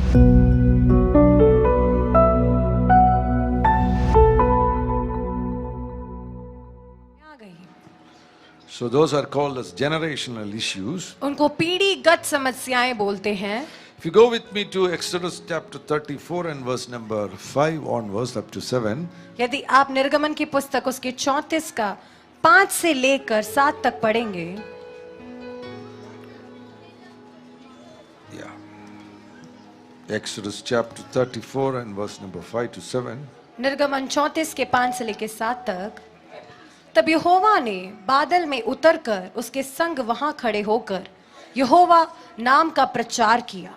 So those are called as generational issues. उनको पीढ़ीगत समस्याएं बोलते हैं. If you go with me to Exodus chapter 34 and verse number 5 onwards up to 7. यदि आप निर्गमन की पुस्तक उसके 34 का 5 से लेकर 7 तक पढ़ेंगे. Yeah. Exodus chapter 34 and verse number 5 to 7. निर्गमन 34 के 5 से लेकर 7 तक. तब यहोवा ने बादल में उतरकर उसके संग वहां खड़े होकर यहोवा नाम का प्रचार किया.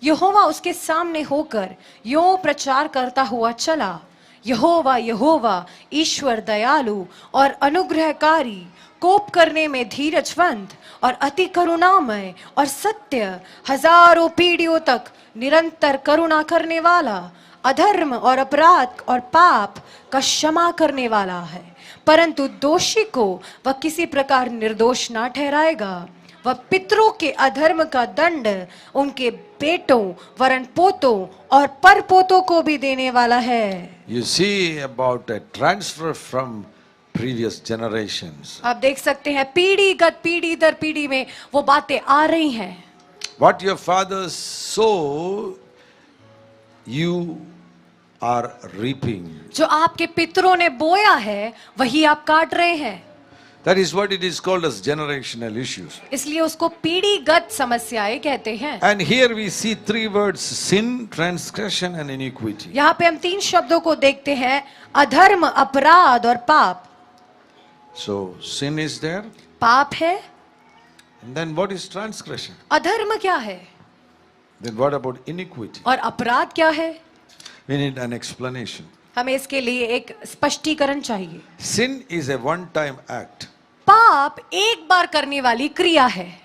यहोवा उसके सामने होकर यों प्रचार करता हुआ चला, यहोवा यहोवा ईश्वर दयालु और अनुग्रहकारी, कोप करने में धीरजवंत और अति करुणामय और सत्य, हजारों पीढ़ियों तक निरंतर करुणा करने वाला, अधर्म और अपराध और पाप का क्षमा करने वाला है, परंतु दोषी को वह किसी प्रकार निर्दोष ना ठहराएगा. वह पितरों के अधर्म का दंड उनके बेटों वरन पोतों और परपोतों को भी देने वाला है. You see about a transfer from previous generations. आप देख सकते हैं पीढ़ीगत पीढ़ी दर पीढ़ी में वो बातें आ रही हैं. What your fathers sow, you are reaping. जो आपके पितरों ने बोया है वही आप काट रहे हैं. That is what it is called as generational issues. इसलिए उसको पीढ़ीगत समस्याएं कहते हैं. And here we see three words: sin, transgression and iniquity. यहाँ पे हम 3 शब्दों को देखते हैं, अधर्म, अपराध और पाप. So sin is there. पाप है. And then what is transgression? अधर्म क्या है? Then what about iniquity? और अपराध क्या है? We need an explanation. हमें इसके लिए एक स्पष्टीकरण चाहिए. Sin is a one-time act. पाप एक बार करने वाली क्रिया है.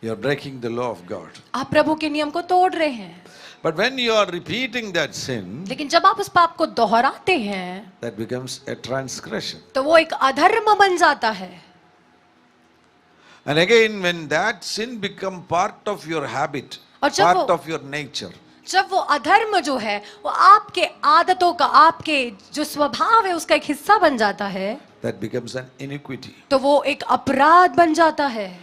You are breaking the law of God. आप प्रभु के नियम को तोड़ रहे हैं. But when you are repeating that sin, लेकिन जब आप उस पाप को दोहराते हैं, that becomes a transgression. तो वो एक अधर्म बन जाता है. And again, when that sin become part of your habit, और जब part वो- of your nature, जब वो अधर्म जो है वो आपके आदतों का, आपके जो स्वभाव है उसका एक हिस्सा बन जाता है, that becomes an iniquity. तो वो एक अपराध बन जाता है.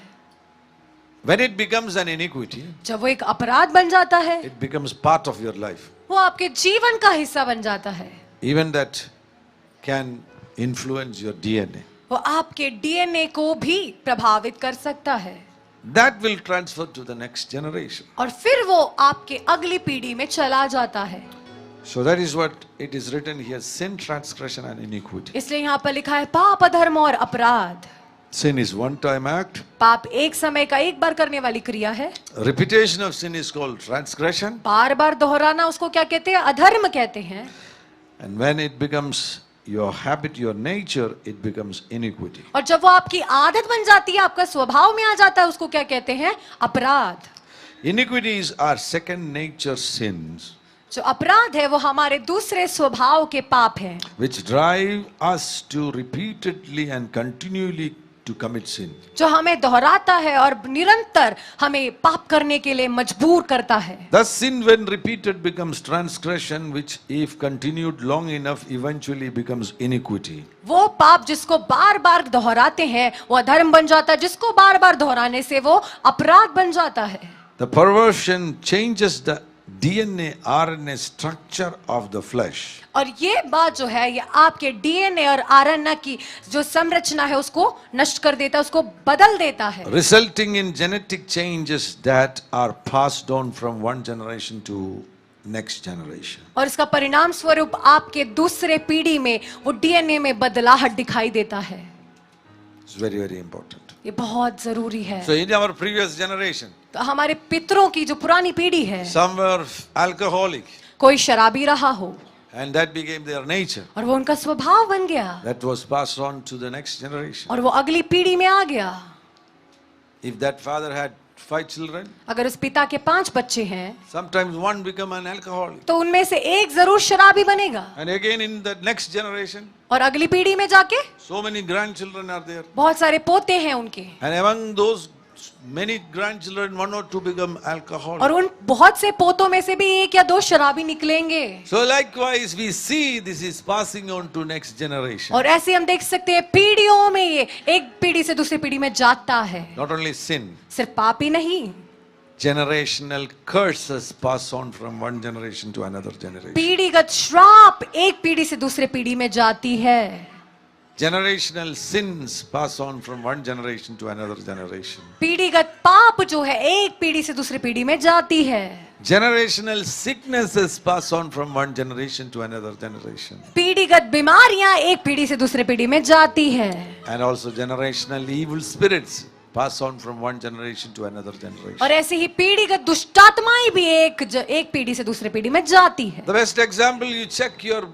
When it becomes an iniquity, जब वो एक अपराध बन जाता है, it becomes part of your life. वो आपके जीवन का हिस्सा बन जाता है. Even that can influence your DNA. वो आपके डीएनए को भी प्रभावित कर सकता है. That will transfer to the next generation. और फिर वो आपके अगली पीढ़ी में चला जाता है. So that is what it is written here: sin, transgression and iniquity. इसलिए यहाँ पर लिखा है पाप, अधर्म और अपराध. Sin is one-time act. पाप एक समय का एक बार करने वाली क्रिया है. Repetition of sin is called transgression. बार बार दोहराना उसको क्या कहते हैं? अधर्म कहते हैं. And when it becomes your habit, your nature, it becomes iniquity. और जब वो आपकी आदत बन जाती है, आपका स्वभाव में आ जाता है, उसको क्या कहते हैं? अपराध. Iniquities are second nature sins जो अपराध है वो हमारे दूसरे स्वभाव के पाप हैं, which drive us to repeatedly and continually to commit sin. जो हमें दोहराता है और निरंतर हमें पाप करने के लिए मजबूर करता है. Thus sin when repeated becomes transgression, which if continued long enough eventually becomes iniquity. वो पाप जिसको बार बार दोहराते हैं वो अधर्म बन जाता है, जिसको बार बार दोहराने से वो अपराध बन जाता है. The perversion changes the DNA RNA structure of the flesh. और ये बात जो है ये आपके डीएनए और आरएनए की जो संरचना है उसको नष्ट कर देता है, उसको बदल देता है. Resulting in genetic changes that are passed on from one generation to next generation. और इसका परिणाम स्वरूप आपके दूसरे पीढ़ी में वो डीएनए में बदलाहट दिखाई देता है. It's very, very important. ये बहुत जरूरी है. So in our previous generation, तो हमारे पितरों की जो पुरानी पीढ़ी है, some were alcoholic कोई शराबी रहा हो and that became their nature. और वो उनका स्वभाव बन गया That was passed on to the next generation. और वो अगली पीढ़ी में आ गया. If that father had 5 children, अगर उस पिता के 5 बच्चे हैं, sometimes one become an alcoholic. तो उनमें से एक जरूर शराबी बनेगा. And again in the next generation, और अगली पीढ़ी में जाके so many grandchildren are there. बहुत सारे पोते हैं उनके. And among those many grandchildren, one or two become alcoholic. और उन बहुत से पोतों में से भी एक या दो शराबी निकलेंगे। So likewise we see this is passing on to next generation. और ऐसे हम देख सकते हैं पीढ़ियों में ये एक पीढ़ी से दूसरी पीढ़ी में जाता है। Not only sin, सिर्फ पाप ही नहीं, generational curses pass on from one generation to another generation. पीढ़ीगत श्राप एक पीढ़ी से दूसरे पीढ़ी में जाती है। Generational sins pass on from one generation to another generation. पीढ़ीगत पाप जो है एक पीढ़ी से दूसरी पीढ़ी में जाती है। Generational sicknesses pass on from one generation to another generation. पीढ़ीगत बीमारियां एक पीढ़ी से दूसरे पीढ़ी में जाती है। And also generational evil spirits pass on from one generation to another generation. और ऐसे ही पीढ़ीगत दुष्टात्माएं भी एक पीढ़ी से दूसरे पीढ़ी में जाती है। The best example, you check your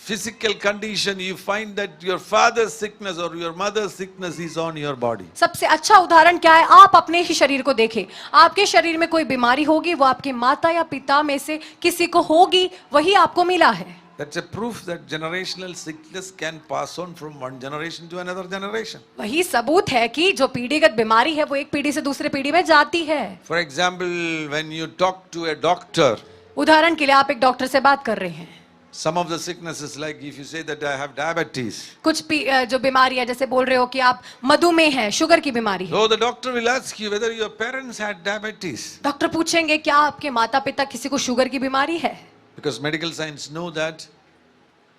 physical condition, you find that your father's sickness or your mother's sickness is on your body. सबसे अच्छा उदाहरण क्या है? आप अपने ही शरीर को देखें। आपके शरीर में कोई बीमारी होगी, वो आपके माता या पिता में से किसी को होगी, वही आपको मिला है। That's a proof that generational sickness can pass on from one generation to another generation. वही सबूत है कि जो पीढ़ीगत बीमारी है वो एक पीढ़ी से दूसरे पीढ़ी में जाती है। For example, when you talk to a doctor, उदाहरण के लिए आप एक डॉक्टर से बात कर रहे हैं। some of the sicknesses, like if you say that I have diabetes, कुछ जो बीमारी है, जैसे बोल रहे हो कि आप मधुमेह है, शुगर की बीमारी है, so the doctor will ask you whether your parents had diabetes. Doctor पूछेंगे क्या आपके माता पिता किसी को शुगर की बीमारी है? Because medical science know that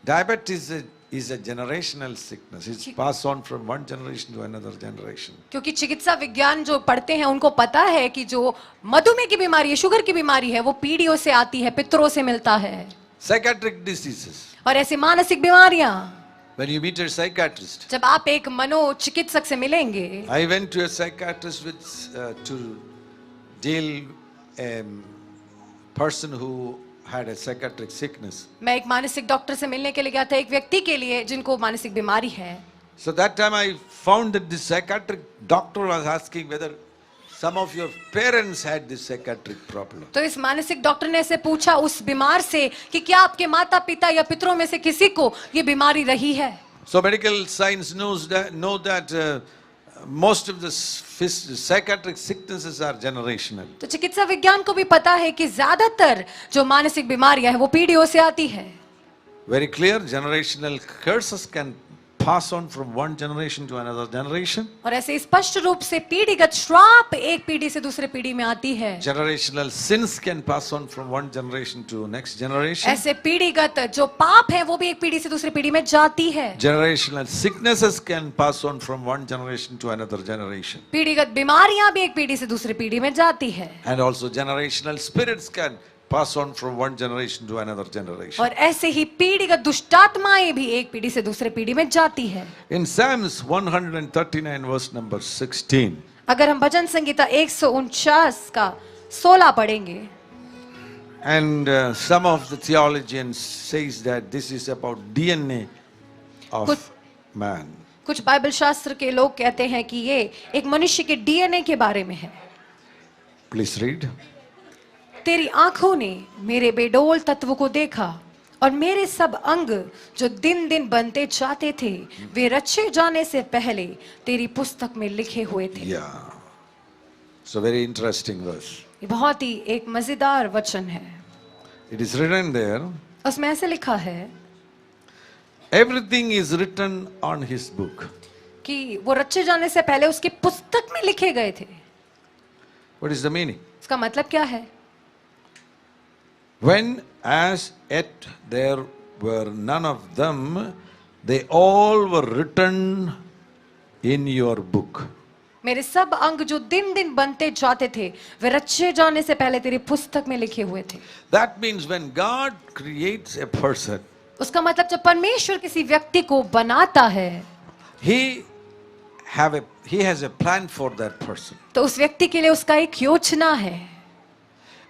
diabetes is a generational sickness. It's passed on from one generation to another generation. क्योंकि चिकित्सा विज्ञान जो पढ़ते हैं उनको पता है कि जो मधुमेह की बीमारी है, शुगर की बीमारी है, वो पीढ़ियों से आती है, पितरों से मिलता है। Psychiatric diseases. और ऐसी मानसिक बीमारियां, When you meet a psychiatrist, जब आप एक मनोचिकित्सक से मिलेंगे, I went to a psychiatrist to deal a person who had a psychiatric sickness. मैं एक मानसिक डॉक्टर से मिलने के लिए गया था, एक व्यक्ति के लिए जिनको मानसिक बीमारी है। So that time I found that the psychiatric doctor was asking whether some of your parents had this psychiatric problem. तो इस मानसिक डॉक्टर ने ऐसे पूछा उस बीमार से कि क्या आपके माता पिता या पितरों में से किसी को ये बीमारी रही है? So medical science know that most of the psychiatric sicknesses are generational. तो चिकित्सा विज्ञान को भी पता है कि ज्यादातर जो मानसिक बीमारियां हैं वो पीढ़ियों से आती है। Very clear, generational curses can pass on from one generation to another generation. और ऐसे स्पष्ट रूप से पीढ़ीगत श्राप एक पीढ़ी से दूसरे पीढ़ी में आती है। Generational sins can pass on from one generation to next generation. ऐसे पीढ़ीगत जो पाप है वो भी एक पीढ़ी से दूसरी पीढ़ी में जाती है। Generational sicknesses can pass on from one generation to another generation. पीढ़ीगत बीमारियां भी एक पीढ़ी से दूसरी पीढ़ी में जाती है। And also generational spirits can pass on from one generation to another generation. और ऐसे ही पीढ़ीगत दुष्टात्माएं भी एक पीढ़ी से दूसरे पीढ़ी में जाती है। In Psalms 139 verse number 16, अगर हम भजन संगीता 149 का 16 पढ़ेंगे, and some of the theologians says that this is about DNA of man. कुछ बाइबल शास्त्र के लोग कहते हैं कि ये एक मनुष्य के डीएनए के बारे में है। Please read. तेरी आंखों ने मेरे बेडोल तत्व को देखा और मेरे सब अंग जो दिन दिन बनते जाते थे वे रचे जाने से पहले तेरी पुस्तक में लिखे हुए थे। Yeah. So very interesting verse. ये बहुत ही एक मजेदार वचन है। It is written there, उसमें ऐसे लिखा है everything is written on his book. कि वो रचे जाने से पहले उसकी पुस्तक में लिखे गए थे। What is the meaning? इसका मतलब क्या है? When as yet there were none of them, they all were written in your book. मेरे सब अंग जो दिन दिन बनते जाते थे वे रचे जाने से पहले तेरी पुस्तक में लिखे हुए थे। That means when God creates a person, उसका मतलब जब परमेश्वर किसी व्यक्ति को बनाता है, He has a plan for that person. तो उस व्यक्ति के लिए उसका एक योजना है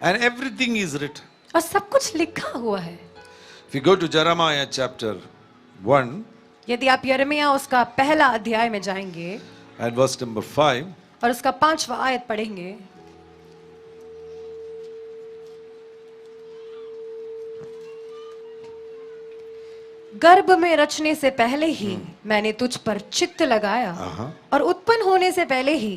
And everything is written. और सब कुछ लिखा हुआ है। If you go to Jeremiah chapter 1 यदि आप यिर्मयाह उसका पहला अध्याय में जाएंगे and verse number 5, और उसका 5वां आयत पढ़ेंगे, गर्भ में रचने से पहले ही मैंने तुझ पर चित्त लगाया और उत्पन्न होने से पहले ही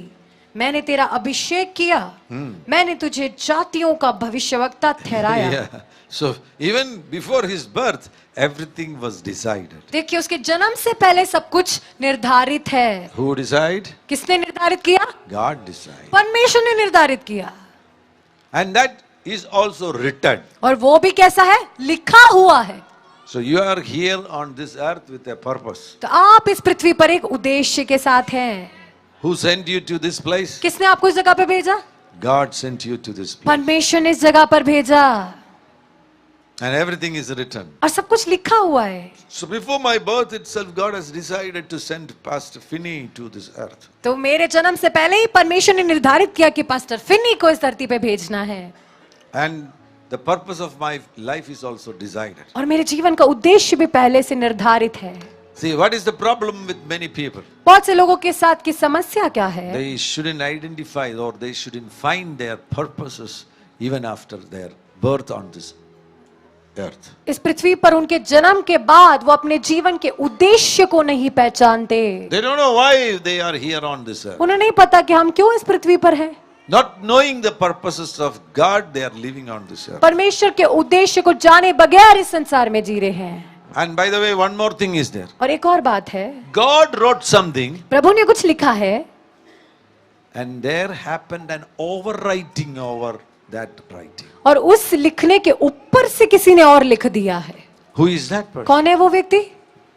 मैंने तेरा अभिषेक किया, मैंने तुझे जातियों का भविष्यवक्ता ठहराया। Yeah. So even before his birth, everything was decided. देखिए उसके जन्म से पहले सब कुछ निर्धारित है। Who decide? किसने निर्धारित किया? God decide. परमेश्वर ने निर्धारित किया। And that is also written. और वो भी कैसा है? लिखा हुआ है। So you are here on this earth with a purpose. तो आप इस पृथ्वी पर एक उद्देश्य के साथ हैं। Who sent you to this place? किसने आपको इस जगह पे भेजा? God sent you to this place. परमेश्वर ने इस जगह पर भेजा And everything is written. और सब कुछ लिखा हुआ है। So before my birth itself, God has decided to send Pastor Finney to this earth. तो मेरे जन्म से पहले ही परमेश्वर ने निर्धारित किया कि पास्टर फिन्नी को इस धरती पे भेजना है। And the purpose of my life is also decided. और मेरे जीवन का उद्देश्य भी पहले से निर्धारित है। See, what is the problem with many people? बहुत से लोगों के साथ की समस्या क्या है? They shouldn't identify or they shouldn't find their purposes even after their birth on this earth. इस पृथ्वी पर उनके जन्म के बाद वो अपने जीवन के उद्देश्य को नहीं पहचानते। They don't know why they are here on this earth. उन्हें नहीं पता कि हम क्यों इस पृथ्वी पर हैं। Not knowing the purposes of God, they are living on this earth. परमेश्वर के उद्देश्य को जाने बगैर इस संसार में जी रहे हैं। And by the way, one more thing is there. और एक और बात है, God wrote something प्रभु ने कुछ लिखा है and there happened an overwriting over that writing. और उस लिखने के ऊपर से किसी ने और लिख दिया है। Who is that person? कौन है वो व्यक्ति?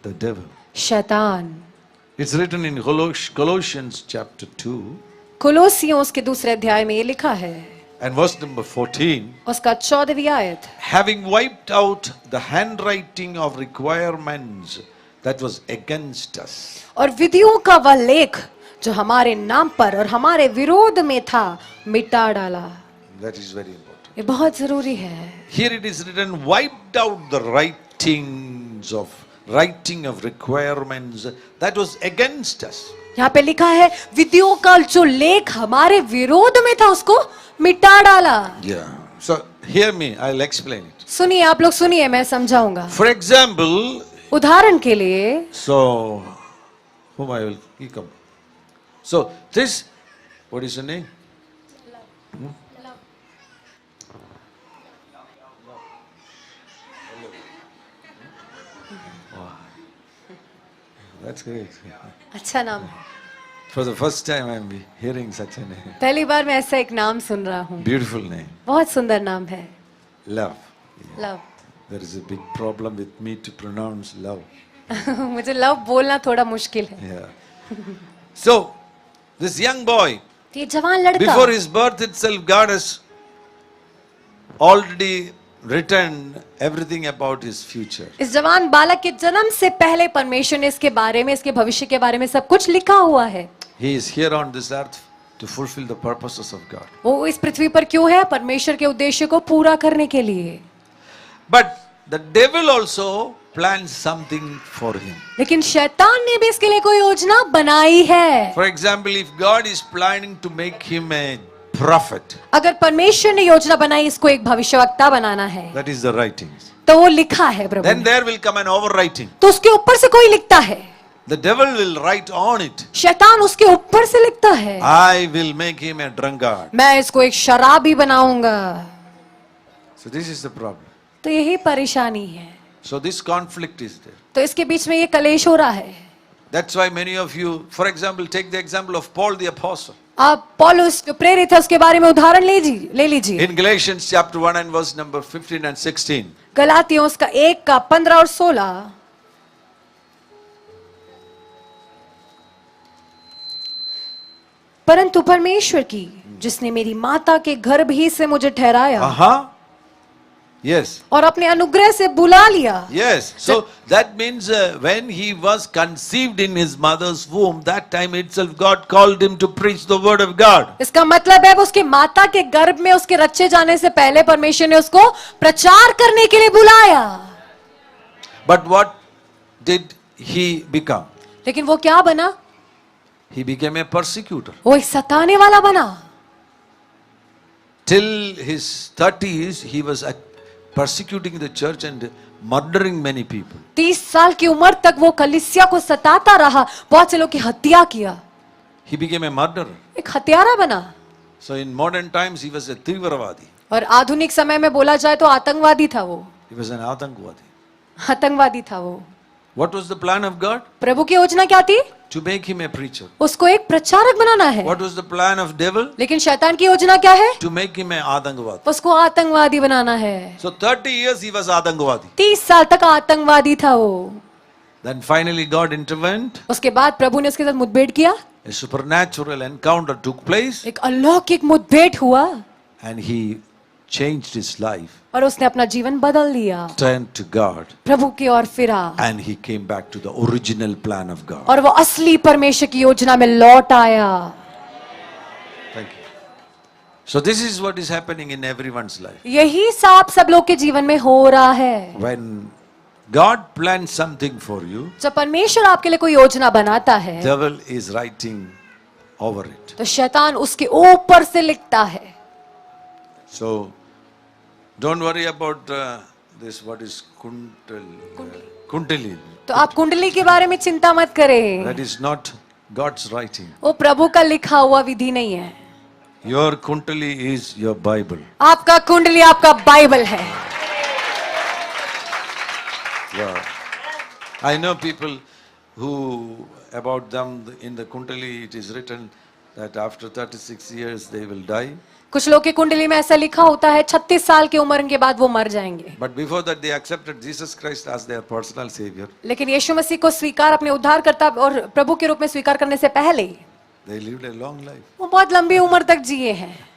The devil. शैतान। It's written in Colossians chapter 2 कुलोसियों उसके दूसरे अध्याय में ये लिखा है and verse number 14. उसका 14वीं आयत, Having wiped out the handwriting of requirements that was against us. और विधियों का वह लेख जो हमारे नाम पर और हमारे विरोध में था मिटा डाला। That is very important. ये बहुत जरूरी है। Here it is written, wiped out the writing of requirements that was against us. यहाँ पे लिखा है विधियों का जो लेख हमारे विरोध में था उसको मिटा डाला। Yeah. So hear me, I'll explain it. सुनिए, आप लोग सुनिए, मैं समझाऊंगा। For example, उदाहरण के लिए, so whom I will come. So this, what is your name? That's great. अच्छा नाम है। For the first time I'm hearing such a name. पहली बार मैं ऐसा एक नाम सुन रहा हूँ। Beautiful name. बहुत सुंदर नाम है। Love. Love. There is a big problem with me to pronounce love. मुझे लव बोलना थोड़ा मुश्किल है। Yeah. So, this young boy, ये जवान लड़का, before his birth itself, God has already written everything about his future. इस जवान बालक के जन्म से पहले परमेश्वर ने इसके बारे में, इसके भविष्य के बारे में सब कुछ लिखा हुआ है। He is here on this earth to fulfill the purposes of God. वो इस पृथ्वी पर क्यों है? परमेश्वर के उद्देश्य को पूरा करने के लिए। But the devil also plans something for him. लेकिन शैतान ने भी इसके लिए कोई योजना बनाई है। For example, if God is planning to make him a prophet, अगर परमेश्वर ने योजना बनाई इसको एक भविष्यवक्ता बनाना है, that is the writings. तो वो लिखा है प्रभु Then ने। there will come an overwriting. तो उसके ऊपर से कोई लिखता है। The devil will write on it, शैतान उसके ऊपर से लिखता है, I will make him a drunkard. मैं इसको एक शराबी बनाऊंगा। So this is the problem. तो यही परेशानी है। So this conflict is there. तो इसके बीच में ये कलेश हो रहा है। That's why many of you, for example, take the example of Paul the Apostle. आप पौलुस जो प्रेरित है उसके बारे में उदाहरण ले लीजिए। In Galatians chapter 1 and verse number 15 and 16. गलातियों उसका 1 का 15 और 16। परंतु परमेश्वर की जिसने मेरी माता के गर्भ ही से मुझे ठहराया Yes. और अपने अनुग्रह से बुला लिया। Yes. So that means when he was conceived in his mother's womb, that time itself God called him to preach the word of God. इसका मतलब है वो उसके माता के गर्भ में उसके रचे जाने से पहले परमेश्वर ने उसको प्रचार करने के लिए बुलाया। But what did he become? लेकिन वो क्या बना? He became a persecutor. वो एक सताने वाला बना। Till his 30s, he was persecuting the church and murdering many people. 30 साल की उम्र तक वो कलीसिया को सताता रहा, बहुत से लोग की हत्या किया। He became a murderer. एक हत्यारा बना। So in modern times he was a Trivravadi. और आधुनिक समय में बोला जाए तो आतंकवादी था वो, He was an Atangvadi. आतंकवादी था वो। What was the plan of God? प्रभु की योजना क्या थी? To make him a preacher. उसको एक प्रचारक बनाना है। What was the plan of devil? लेकिन शैतान की योजना क्या है? To make him an Atangvadi. उसको आतंकवादी बनाना है। So 30 years he was Atangvadi. 30 साल तक आतंकवादी था वो। Then finally God intervened. उसके बाद प्रभु ने उसके साथ मुठभेड़ किया, A supernatural encounter took place एक अलौकिक मुठभेड़ हुआ and he changed his life, और उसने अपना जीवन बदल दिया, turned to God, प्रभु की ओर फिरा and he came back to the original plan of God. और वो असली परमेश्वर की योजना में लौट आया। Thank you. So this is what is happening in everyone's life. यही साफ सब लोग के जीवन में हो रहा है। When God plans something for you, जब परमेश्वर आपके लिए कोई योजना बनाता है devil is writing over it. तो शैतान उसके ऊपर से लिखता है। So don't worry about this. What is Kundali? तो आप कुंडली के बारे में चिंता मत करें, That is not God's writing. वो प्रभु का लिखा हुआ विधि नहीं है। Your Kundali is your Bible. आपका कुंडली आपका बाइबल है। Wow. I know people who about them in the Kundali it is written that after 36 years they will die. कुछ लोग की कुंडली में ऐसा लिखा होता है 36 साल की उम्र के बाद वो मर जाएंगे। But before that they accepted Jesus Christ as their personal savior. लेकिन यीशु मसीह को स्वीकार अपने उद्धारकर्ता और प्रभु के रूप में स्वीकार करने से पहले They lived a long life. वो बहुत लंबी उम्र तक जिए हैं।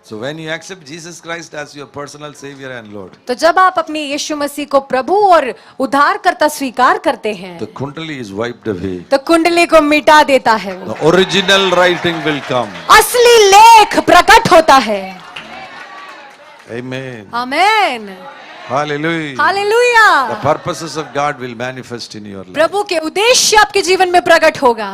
So when you accept Jesus Christ as your personal savior and Lord, तो जब आप अपने यीशु मसीह को प्रभु और उद्धारकर्ता स्वीकार करते हैं the Kundali is wiped away. तो कुंडली को मिटा देता है वो। The original writing will come. असली लेख प्रकट होता है। Amen. Amen, Hallelujah. Hallelujah. The purposes of God will manifest in your life. प्रभु के उद्देश्य आपके जीवन में प्रकट होगा।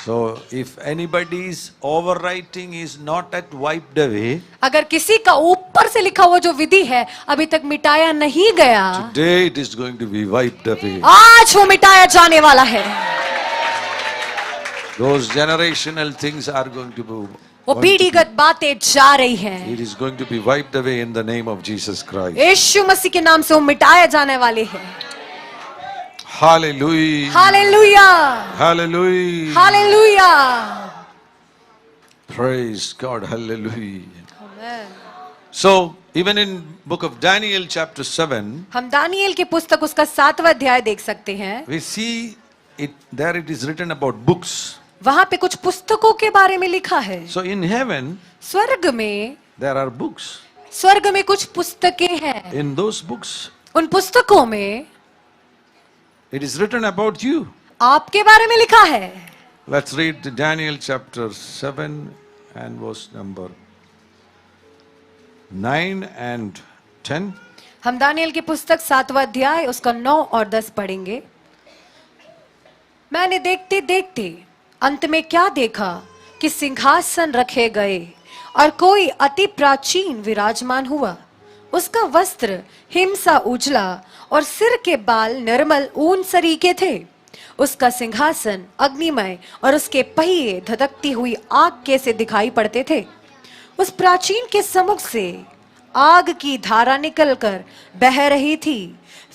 So if anybody's overwriting is not yet wiped away, अगर किसी का ऊपर से लिखा हुआ जो विधि है अभी तक मिटाया नहीं गया, today it is going to be wiped away. आज वो मिटाया जाने वाला है। Those generational things are going to be. वो पीढ़ीगत बातें जा रही हैं। It is going to be wiped away in the name of Jesus Christ. यीशु मसीह के नाम से वो मिटाया जाने वाले हैं। Hallelujah. Hallelujah, Hallelujah. Hallelujah. Praise God. Hallelujah. So even in book of Daniel chapter 7, हम दानिएल की पुस्तक उसका 7वां अध्याय देख सकते हैं। we see it there it is written about books. वहां पे कुछ पुस्तकों के बारे में लिखा है। So in heaven स्वर्ग में, there are books. स्वर्ग में कुछ पुस्तकें हैं। In those books उन पुस्तकों में it is written about you. आपके बारे में लिखा है। Let's read Daniel chapter 7 and verse number 9 and 10. हम दानिएल की पुस्तक 7वां अध्याय उसका 9 और 10 पढ़ेंगे। मैंने देखते देखते अंत में क्या देखा कि सिंहासन रखे गए और कोई अति प्राचीन विराजमान हुआ। उसका वस्त्र हिम सा उजला और सिर के बाल निर्मल ऊन सरीके थे। उसका सिंहासन अग्निमय और उसके पहिए धधकती हुई आग के से दिखाई पड़ते थे। उस प्राचीन के सम्मुख से आग की धारा निकलकर बह रही थी।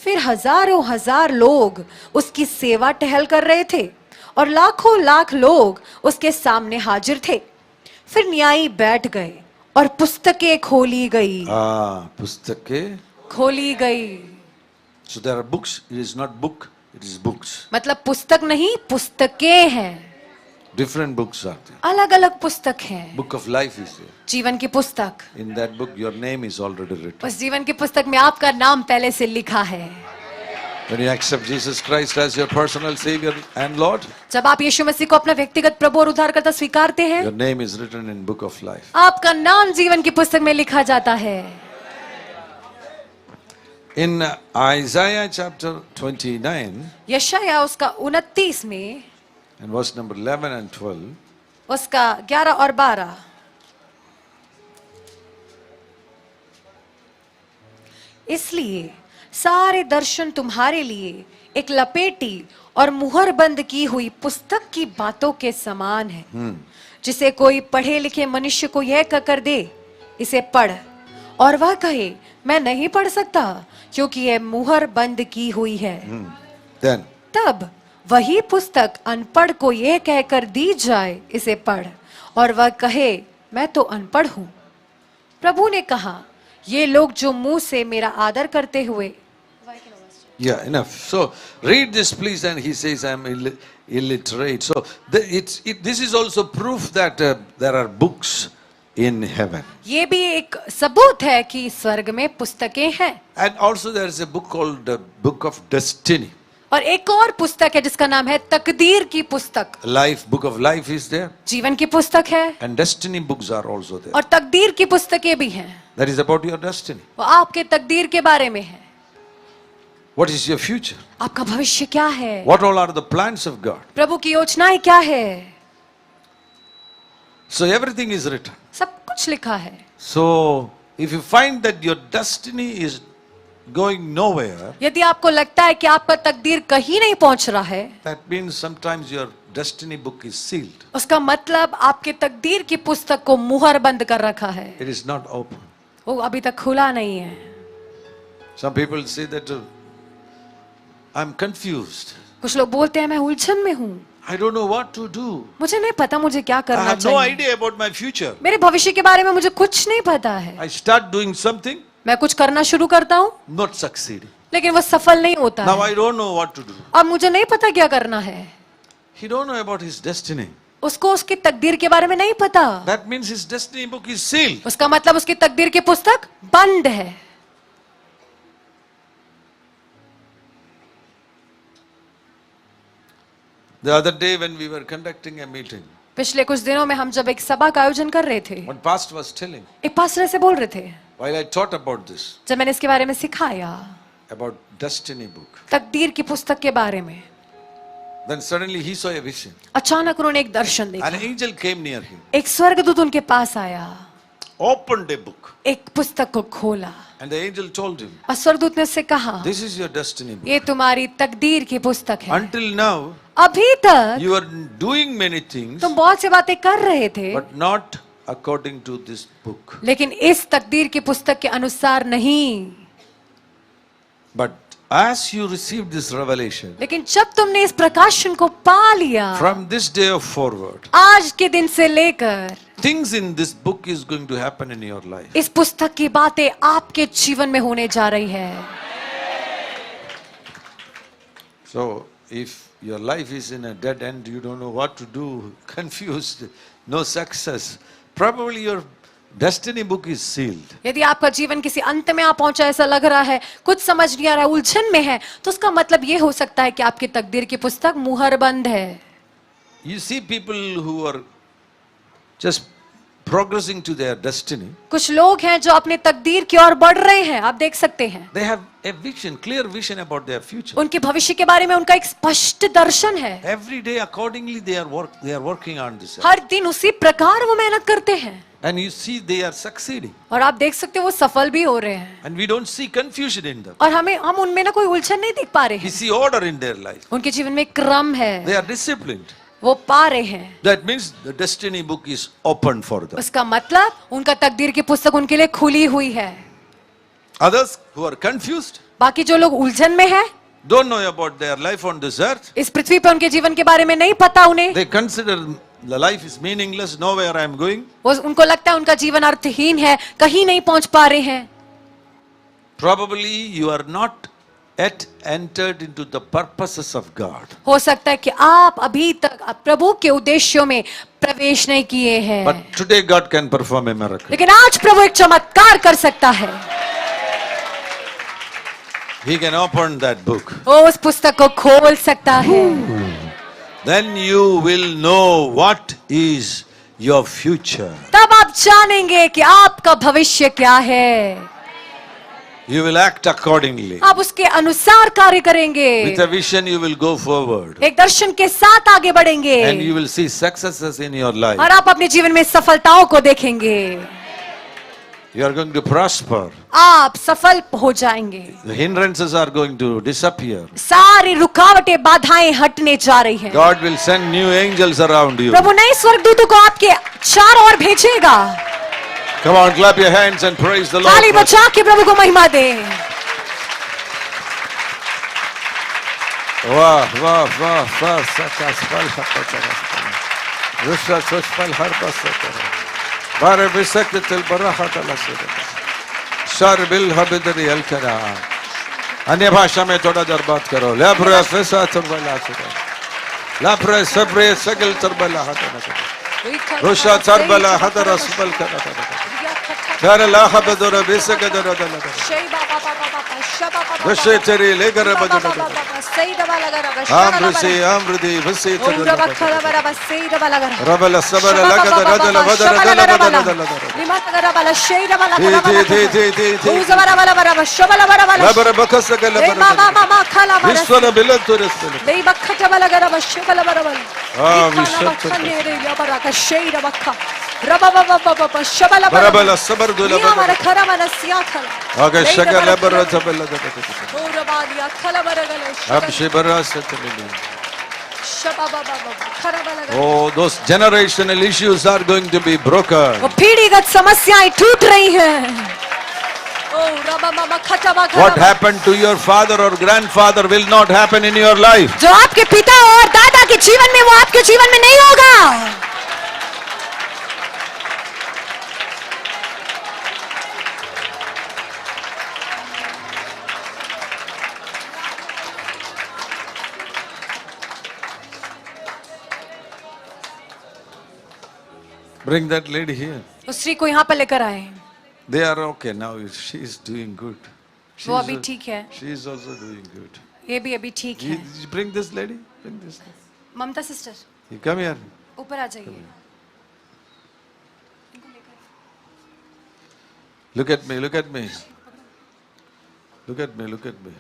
फिर हजारों हजार लोग उसकी सेवा टहल कर रहे थे और लाखों लाख लोग उसके सामने हाजिर थे। फिर न्यायी बैठ गए और पुस्तकें खोली गई। Pustake. खोली गई So there are books. It is not book. It is books. मतलब पुस्तक नहीं, पुस्तकें हैं। Different books are there. अलग अलग पुस्तक हैं। Book of life is there. जीवन की पुस्तक, In that book, your name is already written. उस जीवन की पुस्तक में आपका नाम पहले से लिखा है। When you accept Jesus Christ as your personal Savior and Lord, जब आप यीशु मसीह को अपना व्यक्तिगत प्रभु और उद्धारकर्ता स्वीकारते हैं, your name is written in book of life. आपका नाम जीवन की पुस्तक में लिखा जाता है। In Isaiah chapter 29 यशायाह उसका 29 में and verse number 11 and 12, उसका 11 और 12, इसलिए सारे दर्शन तुम्हारे लिए एक लपेटी और मुहर बंद की हुई पुस्तक की बातों के समान है, जिसे कोई पढ़े लिखे मनुष्य को यह कहकर दे, इसे पढ़, और वह कहे मैं नहीं पढ़ सकता क्योंकि यह मुहर बंद की हुई है। Then, तब वही पुस्तक अनपढ़ को यह कहकर दी जाए, इसे पढ़, और वह कहे मैं तो अनपढ़ हूं। प्रभु ने कहा, ये लोग जो मुंह से मेरा आदर करते हुए, yeah, enough. So read this, please. And he says, "I am illiterate." So this is also proof that there are books in heaven. ये भी एक सबूत है कि स्वर्ग में पुस्तकें हैं। And also there is a book called the Book of Destiny. और एक और पुस्तक है जिसका नाम है तकदीर की पुस्तक। Book of Life is there. जीवन की पुस्तक है And destiny books are also there. और तकदीर की पुस्तकें भी हैं। That is about your destiny. वो आपके तकदीर के बारे में है। What is your future? आपका भविष्य क्या है? What all are the plans of God? प्रभु की योजनाएं क्या है? So everything is written. सब कुछ लिखा है। So if you find that your destiny is going nowhere, यदि आपको लगता है कि आपका तकदीर कहीं नहीं पहुंच रहा है, that means sometimes your destiny book is sealed. उसका मतलब आपके तकदीर की पुस्तक को मुहर बंद कर रखा है। It is not open. वो अभी तक खुला नहीं है। Some people say that I'm confused. कुछ लोग बोलते हैं मैं उलझन में हूँ, I don't know what to do. मुझे नहीं पता मुझे क्या I करना have no चाहिए। idea about my future. मेरे भविष्य के बारे में मुझे कुछ नहीं पता है। I start doing something, मैं कुछ करना शुरू करता हूँ not succeeding. लेकिन वो सफल नहीं होता Now है। I don't know what to do. अब मुझे नहीं पता क्या करना है। He don't know about his destiny. उसको उसकी तकदीर के बारे में नहीं पता। That means his destiny book is sealed. उसका मतलब उसकी तकदीर की पुस्तक बंद है। The other day when we were conducting a meeting, पिछले कुछ दिनों में हम जब एक सभा का आयोजन कर रहे थे, one pastor was telling, एक पास्टर से बोल रहे थे, while I taught about this, जब मैंने इसके बारे में सिखाया, about destiny book, तकदीर की पुस्तक के बारे में, then suddenly he saw a vision. अचानक उन्होंने एक दर्शन देखा। An angel came near him, एक स्वर्गदूत उनके पास आया, opened a book, एक पुस्तक को खोला, and the angel told him, और स्वर्गदूत ने उससे कहा, this is your destiny book. ये तुम्हारी तकदीर की पुस्तक है। Until now, अभी तक you are doing many things, तुम बहुत सी बातें कर रहे थे, but not according to this book. लेकिन इस तकदीर की पुस्तक के अनुसार नहीं। But as you received this revelation, लेकिन जब तुमने इस प्रकाशन को पा लिया, from this day forward, आज के दिन से लेकर things in this book is going to happen in your life. इस पुस्तक की बातें आपके जीवन में होने जा रही है। So if your life is in a dead end, you don't know what to do, confused, no success, probably your destiny book is sealed. यदि आपका जीवन किसी अंत में आ पहुंचा, ऐसा लग रहा है, कुछ समझ नहीं आ रहा है, उलझन में है, तो उसका मतलब ये हो सकता है कि आपकी तकदीर की पुस्तक मुहर बंद है। You see people who are just progressing to their destiny. कुछ लोग हैं जो अपने तकदीर की ओर बढ़ रहे हैं, आप देख सकते हैं। They have a vision, clear vision about their future. उनके भविष्य के बारे में उनका एक स्पष्ट दर्शन है। Every day accordingly they are working on this. हर दिन उसी प्रकार वो मेहनत करते हैं, And you see they are succeeding. और आप देख सकते हो वो सफल भी हो रहे हैं। And we don't see confusion in them. और हम उनमें ना कोई उलझन नहीं देख पा रहे We हैं। see order in their life. उनके जीवन में एक क्रम है, They are disciplined. वो पा रहे हैं। That means the destiny book is open for them. उसका मतलब उनका तकदीर की पुस्तक उनके लिए खुली हुई है। Others who are confused, बाकी जो लोग उलझन में हैं, don't know about their life on this earth. इस पृथ्वी पर उनके जीवन के बारे में नहीं पता उन्हें, They consider the life is meaningless, nowhere I am going. वो उनको लगता है उनका जीवन अर्थहीन है, कहीं नहीं पहुंच पा रहे हैं। Probably you are not yet entered into the purposes of God. हो सकता है कि आप अभी तक प्रभु के उद्देश्यों में प्रवेश नहीं किए हैं, But today God can perform a miracle. लेकिन आज प्रभु एक चमत्कार कर सकता है। He can open that book. वो उस पुस्तक को खोल सकता है। Then you will know what is your future. तब आप जानेंगे कि आपका भविष्य क्या है। You will act accordingly. आप उसके अनुसार कार्य करेंगे। With a vision you will go forward. एक दर्शन के साथ आगे बढ़ेंगे, And you will see successes in your life. और आप अपने जीवन में सफलताओं को देखेंगे। You are going to prosper. आप सफल हो जाएंगे। The hindrances are going to disappear. सारी रुकावटें बाधाएं हटने जा रही हैं। God will send new angels around you. प्रभु नए स्वर्गदूतों को आपके चारों ओर भेजेगा। Come on, clap your hands and praise the Lord. ताली बजा के प्रभु को महिमा दे। वाह वाह वाह वाह सचा स्पल हपचा रुषा सुष्पल हर बसता बारे बिसक तिल बराहत लसरे शर्बिल हबिदरी अलकरा। अन्य भाषा में थोड़ा जर बात करो। लाप्रे फैसा चरबला चरा लाप्रे सब्रे सगल चरबला हट न रुषा चरबला हट रसबल करा चर ला हबदर बिसक दर दल रुषे चरी लेकर बजट आम्रसी आम्रदी भसी रबल सबर लगद रदल वदर दल बदल लबर बखस गल विश्वन बिलतुरस रबल सबर दुल आगे शगल बर जबल अब शिबरा सतमिली। Oh, those generational issues are going to be broken. वो पीढ़ीगत समस्याएं टूट रही हैं। What happened to your father or grandfather will not happen in your life. जो आपके पिता और दादा के जीवन में वो आपके जीवन में नहीं होगा। Bring that lady here. उस स्त्री को यहाँ पर लेकर आए। They are okay now. She is doing good. वो अभी ठीक है। She is also doing good. ये भी अभी ठीक है। You bring this lady. Bring this lady. Mamata sister You come here. ऊपर आ जाइए। Look at me. Look at me. Look at me. Look at me.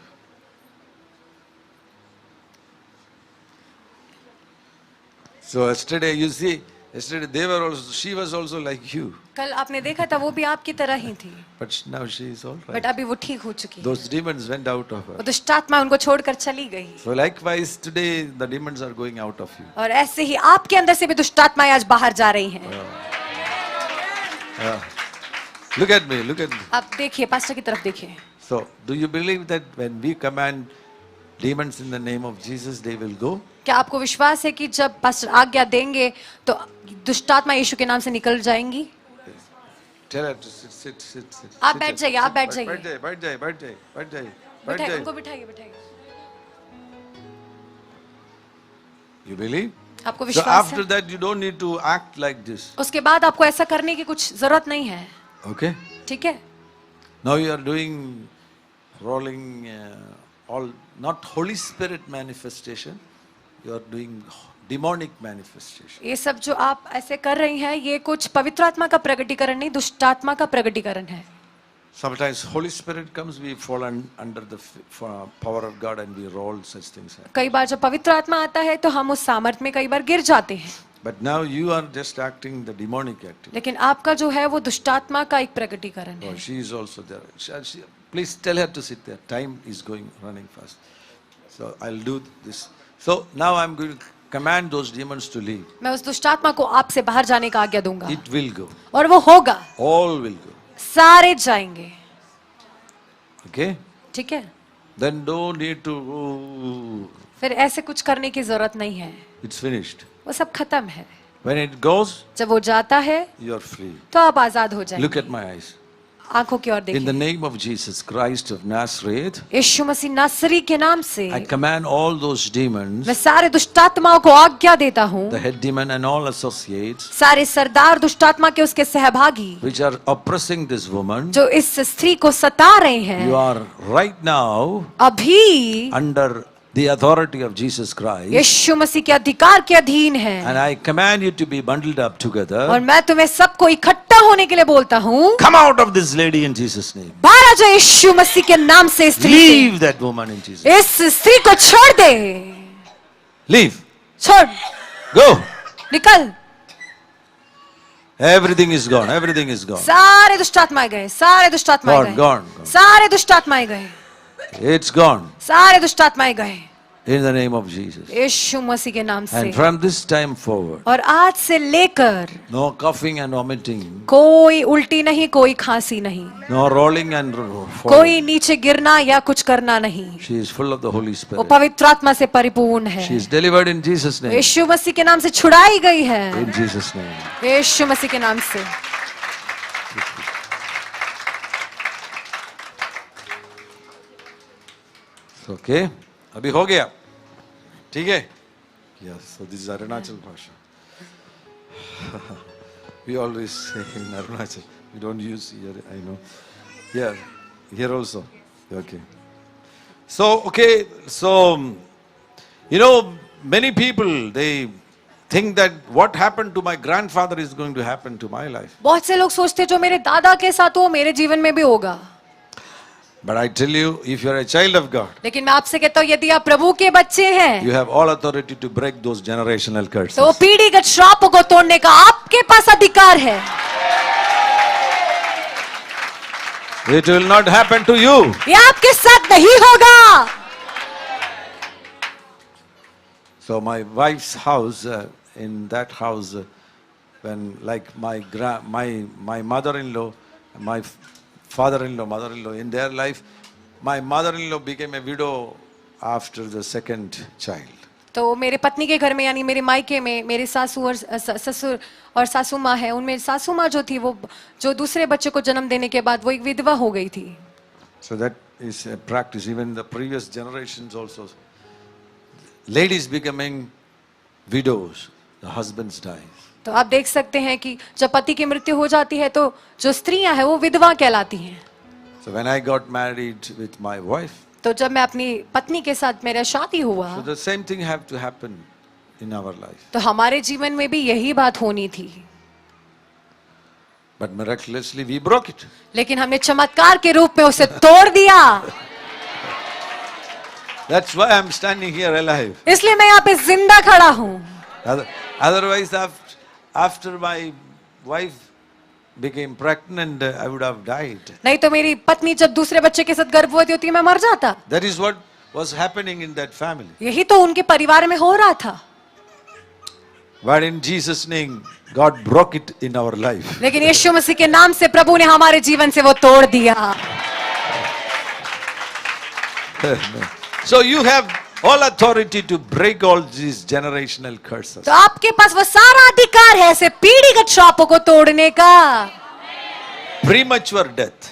So yesterday you see. Yesterday they were also, she was also like you. कल आपने देखा था वो भी आपकी तरह ही थी। But now she is all right. But अभी वो ठीक हो चुकी है। Those demons went out of वो her. दुष्ट आत्मा उनको छोड़कर चली गई। So likewise today the demons are going out of you. और ऐसे ही आपके अंदर से भी दुष्ट आत्माएं आज बाहर जा रही हैं। Look at me. Look at me. आप देखिए पास्टर की तरफ देखिए। So do you believe that when we command demons in the name of Jesus they will go? क्या आपको विश्वास है कि जब पास्टर आज्ञा देंगे तो दुष्ट आत्मा यीशु के नाम से निकल जाएंगी? Tell her to sit. आप बैठ जाइए, आप बैठ जाइए। बैठ जाइए। बिठाइए, उनको बिठाइए। You believe? आपको So विश्वास after है? that you don't need to act like this. उसके बाद आपको ऐसा करने की कुछ जरूरत नहीं है। Okay? ठीक है? Now you are doing rolling all not Holy Spirit manifestation. You are doing demonic manifestation. ये सब जो आप ऐसे कर रही हैं ये कुछ पवित्र आत्मा का प्रकटीकरण नहीं दुष्ट आत्मा का प्रकटीकरण है। Sometimes Holy Spirit comes, we fall under the power of God and we roll such things. कई बार जब पवित्र आत्मा आता है तो हम उस सामर्थ में कई बार गिर जाते हैं। But now you are just acting the demonic activity. लेकिन आपका जो है वो दुष्ट आत्मा का एक प्रकटीकरण है। Oh, she is also there. Please tell her to sit there. Time is running fast. So I'll do this. So now I'm going to command those demons to leave. मैं उस दुष्ट आत्मा को आपसे बाहर जाने का आज्ञा दूंगा। It will go. और वो होगा। All will go. सारे जाएंगे। Okay? ठीक है? Then don't need to. फिर ऐसे कुछ करने की जरूरत नहीं है। It's finished. वो सब खत्म है। When it goes, जब वो जाता है you are free. तो आप आजाद हो जाएंगे। Look at my eyes. आंखों की ओर In the देखिए। name of Jesus Christ of Nazareth, यीशु मसीह नासरी के नाम से I command all those demons, मैं सारे दुष्ट आत्माओं को आज्ञा देता हूँ। the head demon and all associates, सारे सरदार दुष्ट आत्मा के उसके सहभागी which are oppressing this woman, जो इस स्त्री को सता रहे हैं you are right now अभी under the authority of Jesus Christ, यीशु मसीह के अधिकार के अधीन है। and I command you to be bundled up और together. मैं तुम्हें सबको इकट्ठा होने के लिए बोलता हूँ। Come out of this lady in Jesus' name. बाहर आ जाओ यीशु मसीह के नाम से स्त्री से। Leave that woman in Jesus. इस स्त्री को छोड़ दे। Leave. छोड़। Go. निकल। Everything is gone. Everything is gone. सारे दुष्ट आत्माएं गए, सारे दुष्ट आत्माएं Gone, गए, gone. सारे दुष्ट आत्माएं गए, It's gone सारे दुष्ट आत्माएं गए in the name of Jesus. यीशु मसीह के नाम से। And from this time forward, और आज से लेकर no coughing and vomiting, कोई उल्टी नहीं, कोई खांसी नहीं, no rolling and कोई falling. नीचे गिरना या कुछ करना नहीं। She is full of the Holy वो Spirit. पवित्र आत्मा से परिपूर्ण है। She is delivered in Jesus' name. यीशु मसीह के नाम से छुड़ाई गई है, In Jesus' name. यीशु मसीह के नाम से। Okay. अभी हो गया, ठीक है? Yes. So this is Arunachal Bhasha. We always say in Arunachal. We don't use here. I know. Yeah. Here also. Okay. So okay. So you know, many people they think that what happened to my grandfather is going to happen to my life. बहुत से लोग सोचते जो मेरे दादा के साथ हो मेरे जीवन में भी होगा। But I tell you, if you are a child of God, लेकिन मैं आपसे कहता हूँ यदि आप प्रभु के बच्चे हैं you have all authority to break those generational curses. तो पीढ़ीगत श्रापों को तोड़ने का आपके पास अधिकार है। It will not happen to you. ये आपके साथ नहीं होगा। So my wife's house, in that house, when like my mother-in-law, my father-in-law, mother-in-law, in their life, my mother-in-law became a widow after the second child. तो मेरे पत्नी के घर में यानी मेरे मायके में मेरे सासू और ससुर और सासू माँ है, उनमें सासू माँ जो थी वो जो दूसरे बच्चे को जन्म देने के बाद वो एक विधवा हो गई थी। So that is a practice. Even the previous generations also, ladies becoming widows, the husbands die. तो आप देख सकते हैं कि जब पति की मृत्यु हो जाती है तो जो स्त्रियां हैं वो विधवा कहलाती हैं। So when I got married with my wife, तो जब मैं अपनी पत्नी के साथ मेरा शादी हुआ so the same thing have to happen in our life. तो हमारे जीवन में भी यही बात होनी थी, But miraculously we broke it. लेकिन हमने चमत्कार के रूप में उसे तोड़ दिया। That's why I'm standing here alive. इसलिए मैं यहाँ पे जिंदा खड़ा हूँ। Otherwise, after my wife became pregnant, I would have died. नहीं तो मेरी पत्नी जब दूसरे बच्चे के साथ गर्भवती होती मैं मर जाता। That is what was happening in that family. यही तो उनके परिवार में हो रहा था। But in Jesus' name, God broke it in our life. लेकिन यीशु मसीह के नाम से प्रभु ने हमारे जीवन से वो तोड़ दिया। So you have all authority to break all these generational curses. तो आपके पास वो सारा अधिकार है ऐसे पीढ़ीगत श्रापों को तोड़ने का। Premature death.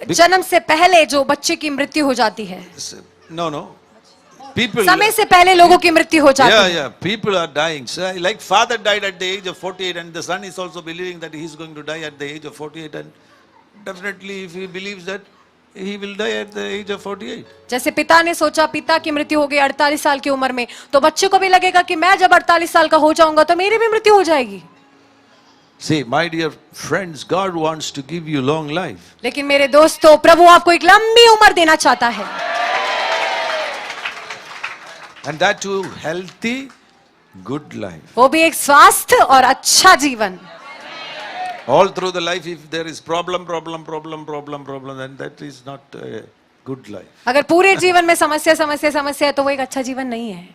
जन्म से पहले जो बच्चे की मृत्यु हो जाती है, No. People. समय से पहले लोगों की मृत्यु हो जाती है। Yeah. People are dying. So, like father died at the age of 48, and the son is also believing that he is going to die at the age of 48, and definitely, if he believes that, he will die at the age of 48. जैसे पिता ने सोचा पिता की मृत्यु हो गई 48 साल की उम्र में, तो बच्चे को भी लगेगा कि मैं जब 48 साल का हो जाऊंगा तो मेरी भी मृत्यु हो जाएगी। See, my dear friends, God wants to give you long life. लेकिन मेरे दोस्तों, प्रभु आपको एक लंबी उम्र देना चाहता है, And that too, healthy, good life. वो भी एक स्वस्थ और अच्छा जीवन। All through the life, if there is problem, then that is not a good life. अगर पूरे जीवन में समस्या है तो वो एक अच्छा जीवन नहीं है।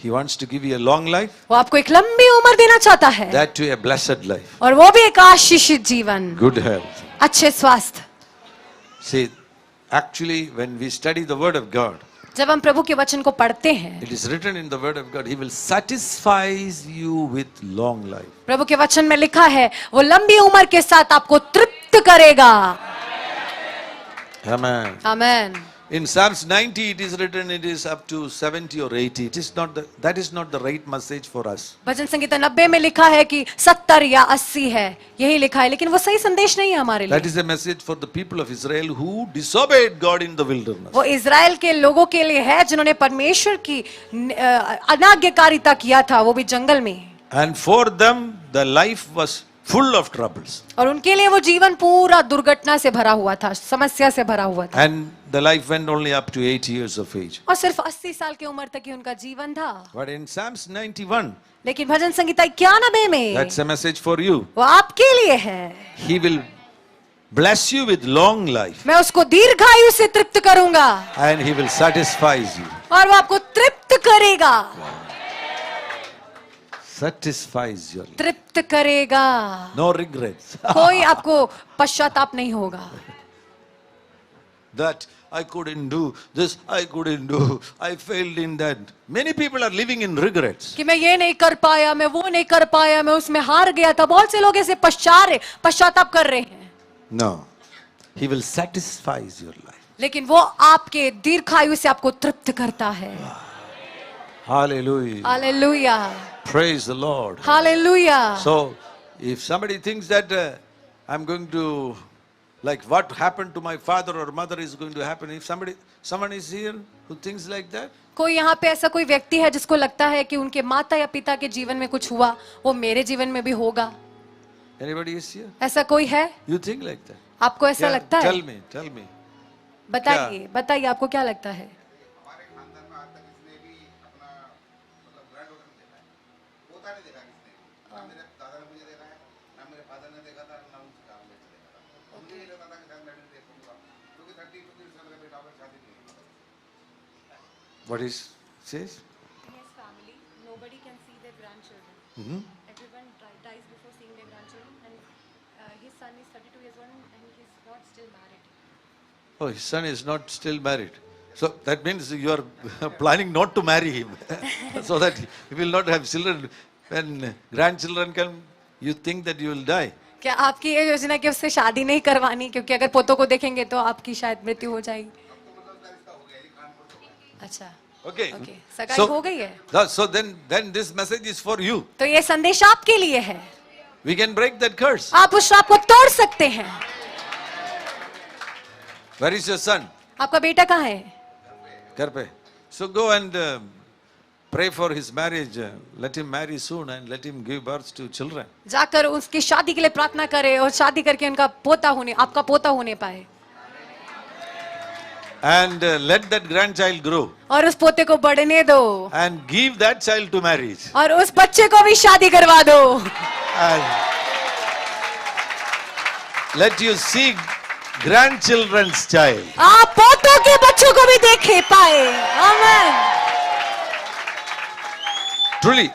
He wants to give you a long life. वो आपको एक लंबी उम्र देना चाहता है, That too, a blessed life. और वो भी एक आशीषित जीवन, Good health. अच्छे स्वास्थ्य। See, actually, when we study the Word of God, जब हम प्रभु के वचन को पढ़ते हैं, it is written in the Word of God, He will satisfy you with long life. प्रभु के वचन में लिखा है वो लंबी उम्र के साथ आपको तृप्त करेगा। Amen. Amen. In Psalms 90, it is written it is up to 70 or 80. That is not the right message for us. भजन संगीता 90 में लिखा है कि 70 या 80 है, यही लिखा है, लेकिन वो सही संदेश नहीं है हमारे लिए। That is a message for the people of Israel who disobeyed God in the wilderness. वो इज़राइल के लोगों के लिए है जिन्होंने परमेश्वर की अनाज्ञाकारिता किया था, वो भी जंगल में। And for them, the life was full of troubles. और उनके लिए वो जीवन पूरा दुर्घटना से भरा हुआ था, समस्या से भरा हुआ था। And the life went only up to 8 years of age. और सिर्फ 80 साल की उम्र तक ही उनका जीवन था। But in Psalms 91, लेकिन भजन संगीता 91 में that's a message for you. वो आपके लिए है। He will bless you with long life मैं उसको दीर्घायु से तृप्त करूंगा and he will satisfy you. और वो आपको तृप्त करेगा, Satisfies your life. तृप्त करेगा। No regrets. कोई आपको पश्चाताप नहीं होगा That I couldn't do this, I couldn't do, I failed in that. Many people are living in regrets. कि मैं ये नहीं कर पाया, मैं वो नहीं कर पाया, मैं उसमें हार गया था। बहुत से लोग ऐसे पश्चाताप कर रहे हैं। No. He will satisfy your life. लेकिन वो आपके दीर्घायु से आपको तृप्त करता है। Hallelujah. Hallelujah, Praise the Lord. Hallelujah. So, if somebody thinks that I'm going to, like what happened to my father or mother is going to happen, if someone is here who thinks like that, कोई यहाँ पे ऐसा कोई व्यक्ति है जिसको लगता है कि उनके माता या पिता के जीवन में कुछ हुआ, वो मेरे जीवन में भी होगा? anybody is here? ऐसा कोई है? You think like that? आपको ऐसा Yeah, लगता है? tell me. बताइए, बताइए, आपको क्या लगता है? हमारे खानदान में आज तक किसने भी अपना मतलब ग्रैंड डॉटर नहीं देखा है, पोता नहीं देखा किसने भी। ना मेरे दादा ने मुझे देखा है, ना मेरे फादर ने देखा था, ना उनके काम में देखा था। और मुझे नहीं लगता था कि शायद मैं भी देखूंगा, क्योंकि 30-35 साल का बेटा होकर शादी नहीं हुई। What is says? In his family, nobody can see their grandchildren. Everyone dies before seeing their grandchildren, and his son is 32 years old and he's not still married. Oh, his son is not still married. So that means you are planning not to marry him, so that he will not have children. When grandchildren come, you think that you will die. क्या आपकी ये योजना कि उससे शादी नहीं करवानी, क्योंकि अगर पोतों को देखेंगे तो आपकी शायद मृत्यु हो जाएगी? अच्छा, Okay. ओके, सगाई हो गई है। So then this message is for you. तो ये संदेश आपके लिए है। We can break that curse. आप उस श्राप को तोड़ सकते हैं। Where is your son? आपका बेटा कहाँ है? घर पे. So go and pray for his marriage. Let him marry soon and let him give birth to children. जाकर उसकी शादी के लिए प्रार्थना करें और शादी करके उनका आपका पोता होने पाए। And let that grandchild grow. और उस पोते को बढ़ने दो। And give that child to marriage. और उस बच्चे को भी शादी करवा दो। And let you see grandchildren's child. आप पोतों के बच्चों को भी देखे पाए। आमीन। Truly,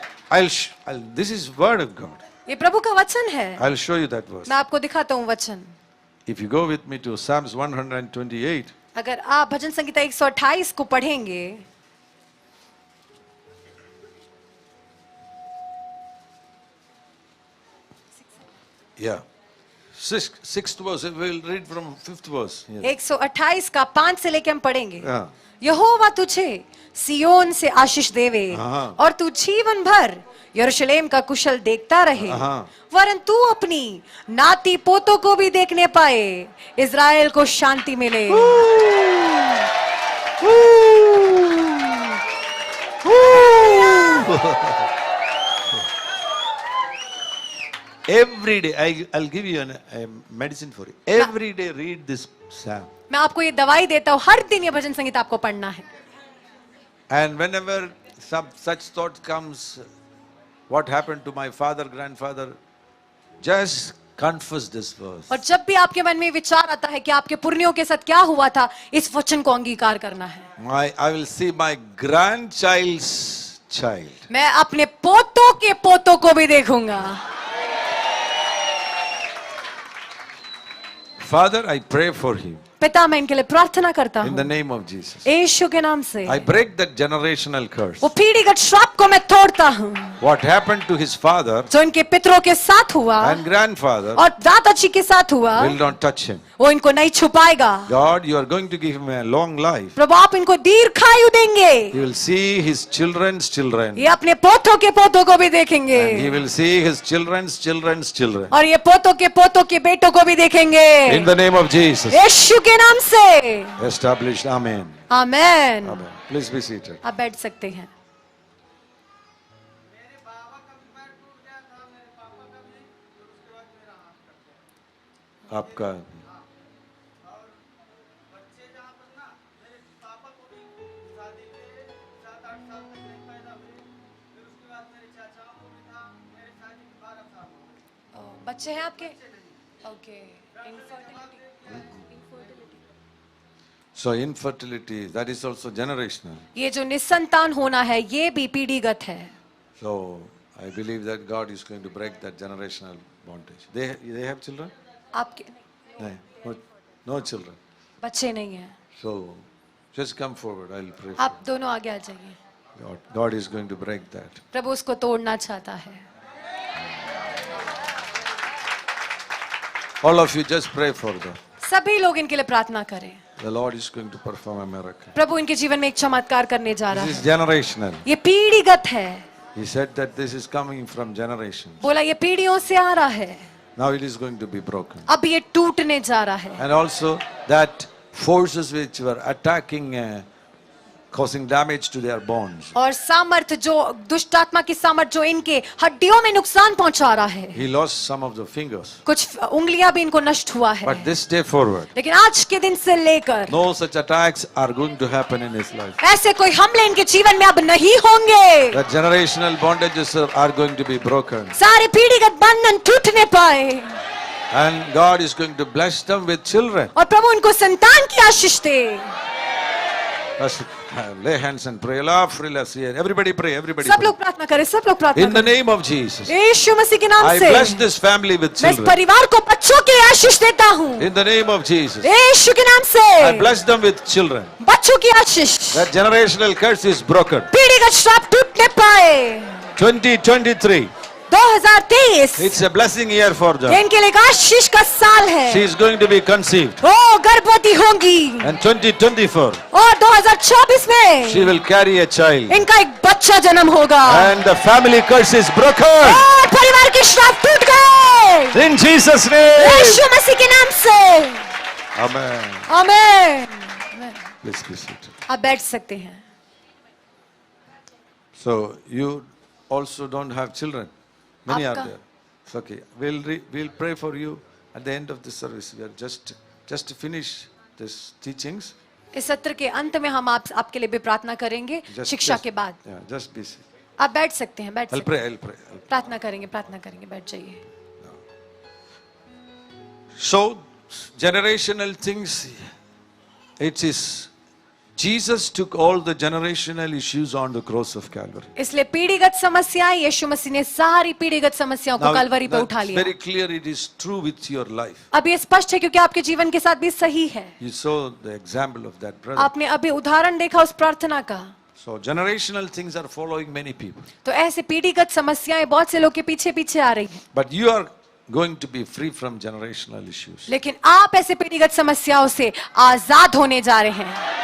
this is word of God. ये प्रभु का वचन है। I'll show you that verse. मैं आपको दिखाता हूँ वचन। If you go with me to Psalms 128, अगर आप भजन संगीता 128 को पढ़ेंगे, yeah, sixth verse. We'll read from fifth verse. Yes. 128 का 5 से लेके हम पढ़ेंगे। Yeah. यहोवा तुझे सियोन से आशीष देवे हाँ। और तू जीवन भर यरूशलेम का कुशल देखता रहे, हाँ। वरन तू अपनी नाती पोतों को भी देखने पाए, इज़राइल को शांति मिले। Every day, I'll give you a medicine for it. Every day, read this psalm. मैं आपको ये दवाई देता हूँ, हर दिन ये भजन संगीत आपको पढ़ना है। And whenever such thought comes, what happened to my father, grandfather, just confess this verse. और जब भी आपके मन में विचार आता है कि आपके पुरनियों के साथ क्या हुआ था, इस वचन को अंगीकार करना है। I will see my grandchild's child. मैं अपने पोतों के पोतों को भी देखूंगा। Father, I pray for him पिता, मैं इनके लिए प्रार्थना करता in the हूँ name of Jesus. यीशु के नाम से। I break that generational curse. वो पीढ़ीगत श्राप को मैं तोड़ता हूँ What happened to his father जो इनके पितरों के साथ हुआ and grandfather और दादाजी के साथ हुआ, will not touch him. वो इनको नहीं छुपाएगा। God, you are going to give him a long life. प्रभु, आप इनको दीर्घायु देंगे। He will see his children's children. ये अपने पोतों के पोतों को भी देखेंगे And he will see his children's children's children. और ये पोतों के बेटों को भी देखेंगे। In the name of Jesus. यीशु के नाम से Established. Amen. Amen. Amen. Please be seated. आप बैठ सकते हैं। मेरे बाबा का भी पैर टूट गया था, मेरे पापा का भी, फिर उसके बाद आपका और बच्चे जहाँ पर ना मेरे पापा को भी शादी के 7-8 साल तक नहीं पैदा हुए, फिर उसके बाद मेरे चाचाओं को भी था, मेरे शादी के 12 साल हो गए। बच्चे हैं आपके? Okay. So infertility, that is also generational. ये जो निसंतान होना है ये भी पीढ़ीगत है। So I believe that God is going to break that generational bondage. They have children? आपके No children. बच्चे नहीं हैं। So just come forward. I'll pray. आप दोनों आगे आ जाइए। God is going to break that. प्रभु उसको तोड़ना चाहता है। All of you just pray for them. सभी लोग इनके लिए प्रार्थना करें। The Lord is going to perform a miracle. प्रभु इनके जीवन में एक चमत्कार करने जा रहा This is है। generational. ये पीढ़ीगत है। He said that this is coming from generations. बोला ये पीढ़ियों से आ रहा है। Now it is going to be broken. अब ये टूटने जा रहा है। And also that forces which were attacking, causing damage to their bones. और सामर्थ जो दुष्ट आत्मा की सामर्थ जो इनके हड्डियों में नुकसान पहुंचा रहा है। He lost some of the fingers. कुछ उंगलियां भी इनको नष्ट हुआ है। But this day forward, लेकिन आज के दिन से लेकर no such attacks are going to happen in his life. ऐसे कोई हमले इनके जीवन में अब नहीं होंगे। The generational bondages are going to be broken. सारे पीढ़ीगत बंधन टूटने पाए। And God is going to bless them with children. और प्रभु उनको संतान की आशीष दे। Let's lay hands and pray. Everybody pray. Everybody सब pray. लोग प्रार्थना करें। सब लोग प्रार्थना In the करें। name of Jesus, यीशु मसीह के नाम I से bless this family with मैं इस children. परिवार को बच्चों की आशीष देता हूँ। In the name of Jesus, यीशु के नाम से I bless them with children. बच्चों की आशीष। That generational curse is broken. पीढ़ीगत श्राप टूटने पाए। 2023, 2023 it's a blessing year for ये them. इनके लिए एक आशीष का साल है। She is going to be conceived. ओ गर्भवती होंगी। And 2024, और 2024 में she will carry a child. इनका एक बच्चा जन्म होगा। And the family curse is broken. और परिवार के श्राप टूट गए। In Jesus' name. यीशु मसीह के नाम से। Amen. आमीन। Please be seated. आप बैठ सकते हैं। So you also don't have children. Many are आपका- there. It's okay. We'll pray for you at the end of the service. We are just to finish this teachings. इस सत्र के अंत में हम आपके लिए भी प्रार्थना करेंगे शिक्षा के बाद। Yeah, just be seated. आप बैठ सकते हैं। बैठ I'll सकते pray. हैं। I'll pray. प्रार्थना करेंगे। बैठ जाइए। So generational things. It is Jesus took all the generational issues on the cross of Calvary. इसलिए पीढ़ीगत समस्याएं यीशु मसीह ने सारी पीढ़ीगत समस्याओं को कलवरी पे उठा that's लिया। very clear. It is true with your life. अब ये स्पष्ट है क्योंकि आपके जीवन के साथ भी सही है। You saw the example of that brother. आपने अभी उदाहरण देखा उस प्रार्थना का। So generational things are following many people. तो ऐसे पीढ़ीगत समस्याएं बहुत से लोग के पीछे पीछे आ रही हैं। But you are going to be free from generational issues. लेकिन आप ऐसे पीढ़ीगत समस्याओं से आजाद होने जा रहे हैं।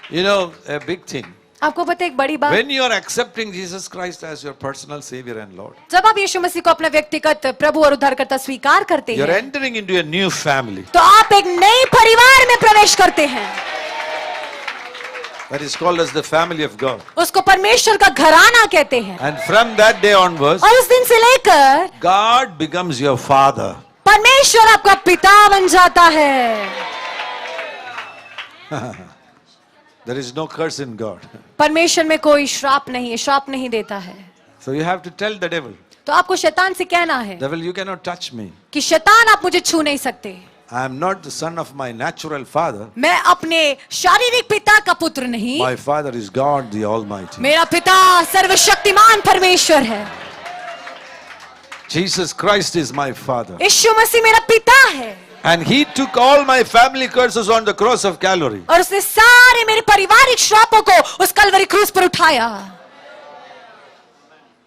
You know, a big thing. आपको पता है एक बड़ी बात, When you are accepting Jesus Christ as your personal Savior and Lord, जब आप यीशु मसीह को अपना व्यक्तिगत प्रभु और उद्धारकर्ता स्वीकार करते you're हैं entering into a new family. तो आप एक नए परिवार में प्रवेश करते हैं। That is called as the family of God. उसको परमेश्वर का घराना कहते हैं। And from that day onwards, और उस दिन से लेकर God becomes your father. परमेश्वर आपका पिता बन जाता है। There is no curse in God. परमेश्वर में कोई श्राप नहीं है, श्राप नहीं देता है। So you have to tell the devil, तो आपको शैतान से कहना है devil, you cannot touch me. कि शैतान आप मुझे छू नहीं सकते। I am not the son of my natural father. मैं अपने शारीरिक पिता का पुत्र नहीं, My father is God the Almighty. मेरा पिता सर्वशक्तिमान परमेश्वर है। Jesus Christ is my father. यीशु मसीह मेरा पिता है। And he took all my family curses on the cross of Calvary. और उसने सारे मेरे पारिवारिक श्रापों को उस कलवरी क्रूस पर उठाया।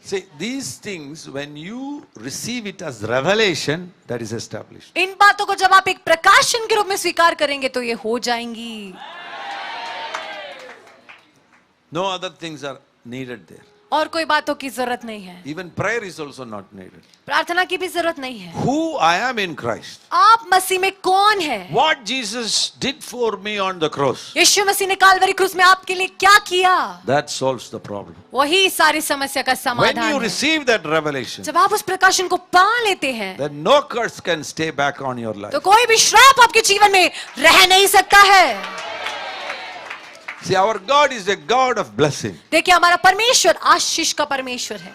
See, these things, when you receive it as revelation, that is established. इन बातों को जब आप एक प्रकाशन के रूप में स्वीकार करेंगे तो ये हो जाएंगी। No other things are needed there. और कोई बातों की जरूरत नहीं है, Even prayer is also not needed. प्रार्थना की भी जरूरत नहीं है। Who I am in Christ. आप मसीह में कौन है? What Jesus did for me on the cross. यीशु मसीह ने कालवरी क्रूस में आपके लिए क्या किया, That solves the problem. वही सारी समस्या का When समाधान you है। receive that revelation, जब आप उस प्रकाशन को पा लेते हैं then no curse can stay back on your life. तो कोई भी श्राप आपके जीवन में रह नहीं सकता है। See, our God is a God of blessing. देखिए हमारा परमेश्वर आशीष का परमेश्वर है।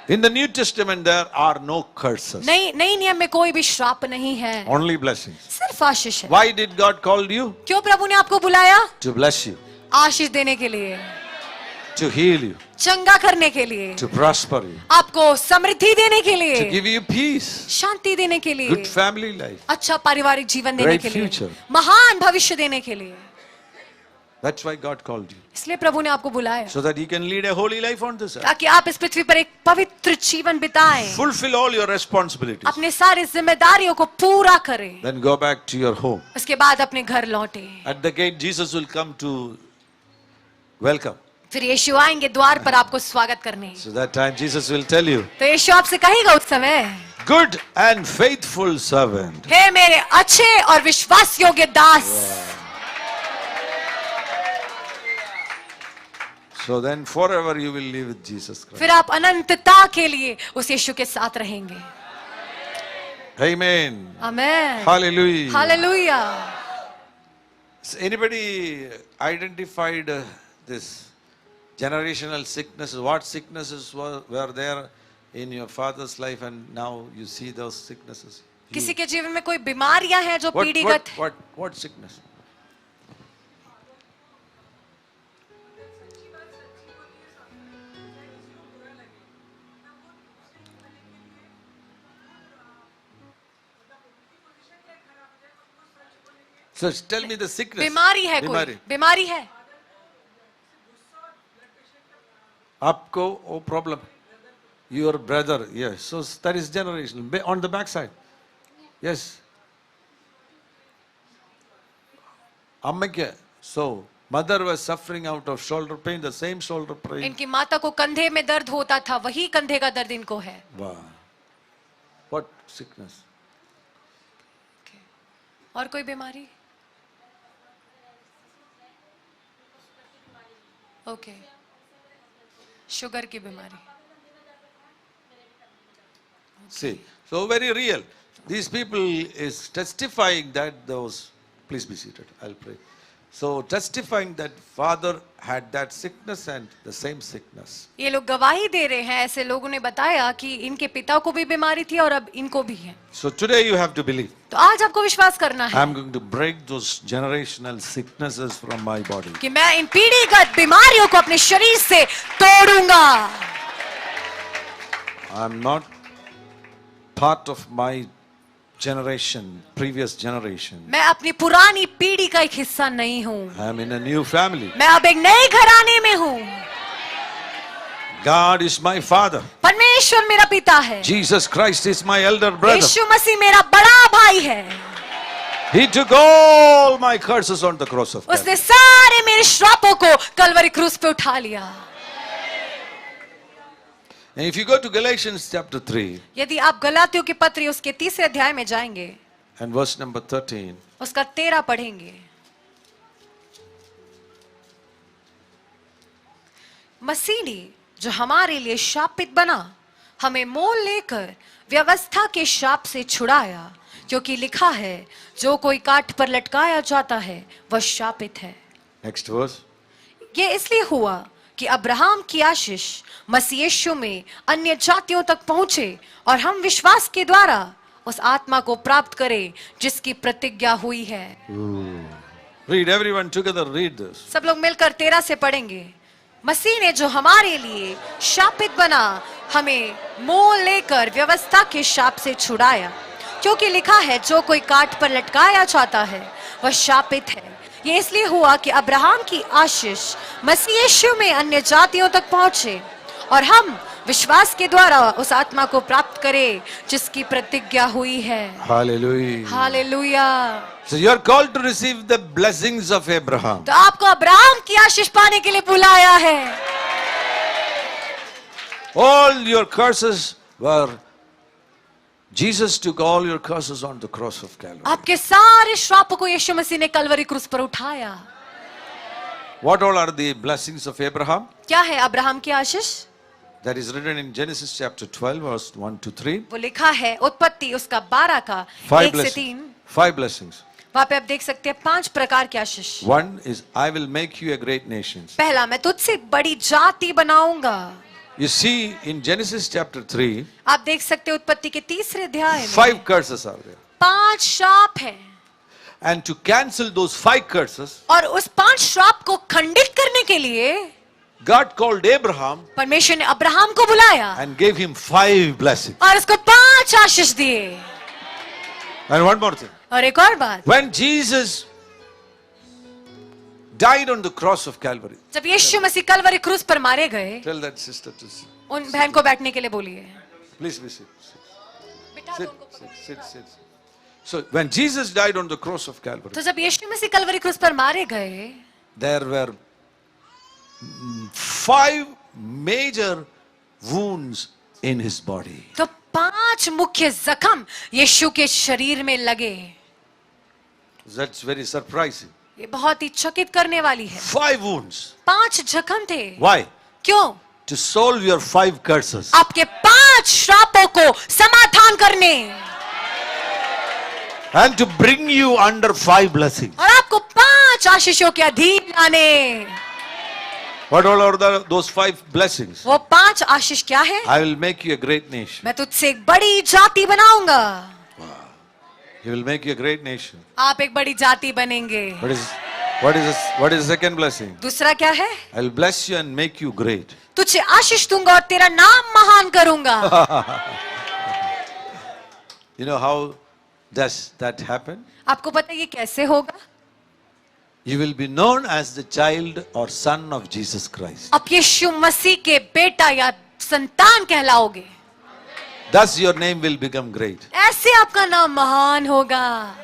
In the New Testament, there are no curses, नई नियम में कोई भी श्राप नहीं है, only blessings. सिर्फ आशीष है। Why did God call you? क्यों प्रभु ने आपको बुलाया? To bless you, आशीष देने के लिए, to heal you, चंगा करने के लिए, to prosper you, आपको समृद्धि देने के to लिए, give you peace, शांति देने के लिए, good family life. अच्छा पारिवारिक जीवन देने Great के लिए, future. महान भविष्य देने के लिए। That's why God called you. इसलिए प्रभु ने आपको बुलाया So that you can lead a holy life on this earth. ताकि आप इस पृथ्वी पर एक पवित्र जीवन बिताएं, Fulfill all your responsibilities. अपने सारी जिम्मेदारियों को पूरा करें, Then go back to your home. उसके बाद अपने घर लौटे। At the gate, Jesus will come to welcome. फिर यीशु आएंगे द्वार पर आपको स्वागत करने। So that time Jesus will tell you, तो यीशु आपसे कहेगा उस समय, good and faithful servant. हे मेरे अच्छे और विश्वास योग्य दास। So then forever you will live with Jesus Christ. फिर आप अनंतता के लिए उस यीशु के साथ रहेंगे। Amen. Amen. Hallelujah. Hallelujah. So anybody identified this generational sicknesses? What sicknesses were there in your father's life and now you see those sicknesses? किसी के जीवन में कोई बीमारियां हैं जो What, पीढ़ीगत, what sickness? So tell me the sickness. बीमारी है कोई, बीमारी है आपको वो problem. Your brother, yes. So that is generational. On the back side. Yes. Ammake. So mother was suffering out of shoulder pain, the same shoulder pain. इनकी माता को कंधे में दर्द होता था, वही कंधे का दर्द इनको है। Wow. What sickness? और कोई बीमारी? ओके, शुगर की बीमारी। See, so very real. These people is testifying that those, please be seated, I'll pray. So testifying that father had that sickness and the same sickness. ये लोग गवाही दे रहे हैं, ऐसे लोगों ने बताया कि इनके पिता को भी बीमारी थी और अब इनको भी है। So today you have to believe. तो आज आपको विश्वास करना है I'm going to break those generational sicknesses from my body. कि मैं इन पीढ़ीगत बीमारियों को अपने शरीर से तोड़ूंगा। I'm not part of my generation, previous generation. मैं अपनी पुरानी पीढ़ी का एक हिस्सा नहीं हूँ, I'm in a new family. मैं अब एक नए घराने में हूँ। God is my father. परमेश्वर मेरा पिता है, Jesus Christ is my elder brother. यीशु मसीह मेरा बड़ा भाई है। He took all my curses on the cross of उसने Calvary. सारे मेरे श्रापों को कलवरी क्रूस पे उठा लिया। And if you go to Galatians chapter 3 यदि आप गलातियों की पत्री उसके 3 अध्याय में जाएंगे, and verse number 13, उसका 13 पढ़ेंगे। मसीह ने जो हमारे लिए शापित बना, हमें मोल लेकर व्यवस्था के शाप से छुड़ाया, क्योंकि लिखा है, जो कोई काठ पर लटकाया जाता है वह शापित है। next verse. ये इसलिए हुआ कि अब्राहम की आशीष मसीह यीशु में अन्य जातियों तक पहुंचे और हम विश्वास के द्वारा उस आत्मा को प्राप्त करें जिसकी प्रतिज्ञा हुई है। Read, everyone together, read this. सब लोग मिलकर 13 से पढ़ेंगे। मसीह ने जो हमारे लिए शापित बना, हमें मोल लेकर व्यवस्था के शाप से छुड़ाया, क्योंकि लिखा है, जो कोई काठ पर लटकाया जाता है वह शापित है। ये इसलिए हुआ कि अब्राहम की आशीष मसीह यीशु में अन्य जातियों तक पहुंचे और हम विश्वास के द्वारा उस आत्मा को प्राप्त करें जिसकी प्रतिज्ञा हुई है। Hallelujah. Hallelujah. So you are called to receive the blessings of Abraham. तो आपको अब्राहम की आशीष पाने के लिए बुलाया है। All your curses were, Jesus took all your curses on the cross of Calvary. आपके सारे श्रापों को यीशु मसीह ने कलवरी क्रूस पर उठाया. What all are the blessings of Abraham? क्या है अब्राहम की आशीष? That is written in Genesis chapter 12, verse 1 to 3. वो लिखा है उत्पत्ति उसका 12 का 1 से 3. 5 blessings. वहां पे आप देख सकते हैं 5 प्रकार की आशीष. One is, I will make you a great nation. पहला, मैं तुझसे एक बड़ी जाति बनाऊंगा. You see, in Genesis chapter 3, आप देख सकते हैं उत्पत्ति के 3रे अध्याय में 5 curses are there. 5 श्राप हैं. And to cancel those 5 curses, और उस 5 श्राप को खंडित करने के लिए God called Abraham परमेश्वर ने अब्राहम को बुलाया and gave him 5 blessings. और उसको 5 आशीष दिए. And one more thing. और एक और बात, When Jesus died on the cross of Calvary, जब यीशु मसीह कलवरी क्रूस पर मारे गए, tell that sister to sit. उन बहन को बैठने के लिए बोलिए. Please be sit. Sit. So when Jesus died on the cross of Calvary, तो जब यीशु मसीह कलवरी क्रूस पर मारे गए, there were 5 major wounds in his body. तो 5 मुख्य जख्म यीशु के शरीर में लगे. That's very surprising. ये बहुत ही चकित करने वाली है. 5 wounds. 5 जख्म थे. Why? क्यों? To solve your 5 curses. आपके 5 श्रापों को समाधान करने And to bring you under 5 blessings. और आपको 5 आशीषों के अधीन लाने. What all are those 5 blessings? वो 5 आशीष क्या है? I will make you a great nation. मैं तुझसे एक बड़ी जाति बनाऊंगा. He will make you a great nation. आप एक बड़ी जाति बनेंगे. What is the second blessing? दूसरा क्या है? I will bless you and make you great. तुझे आशीष दूंगा और तेरा नाम महान करूंगा. You know how does that happen? आपको पता है ये कैसे होगा? You will be known as the child or son of Jesus Christ. आप यीशु मसीह के बेटा या संतान कहलाओगे. Thus your name will become great. ऐसे आपका नाम महान होगा.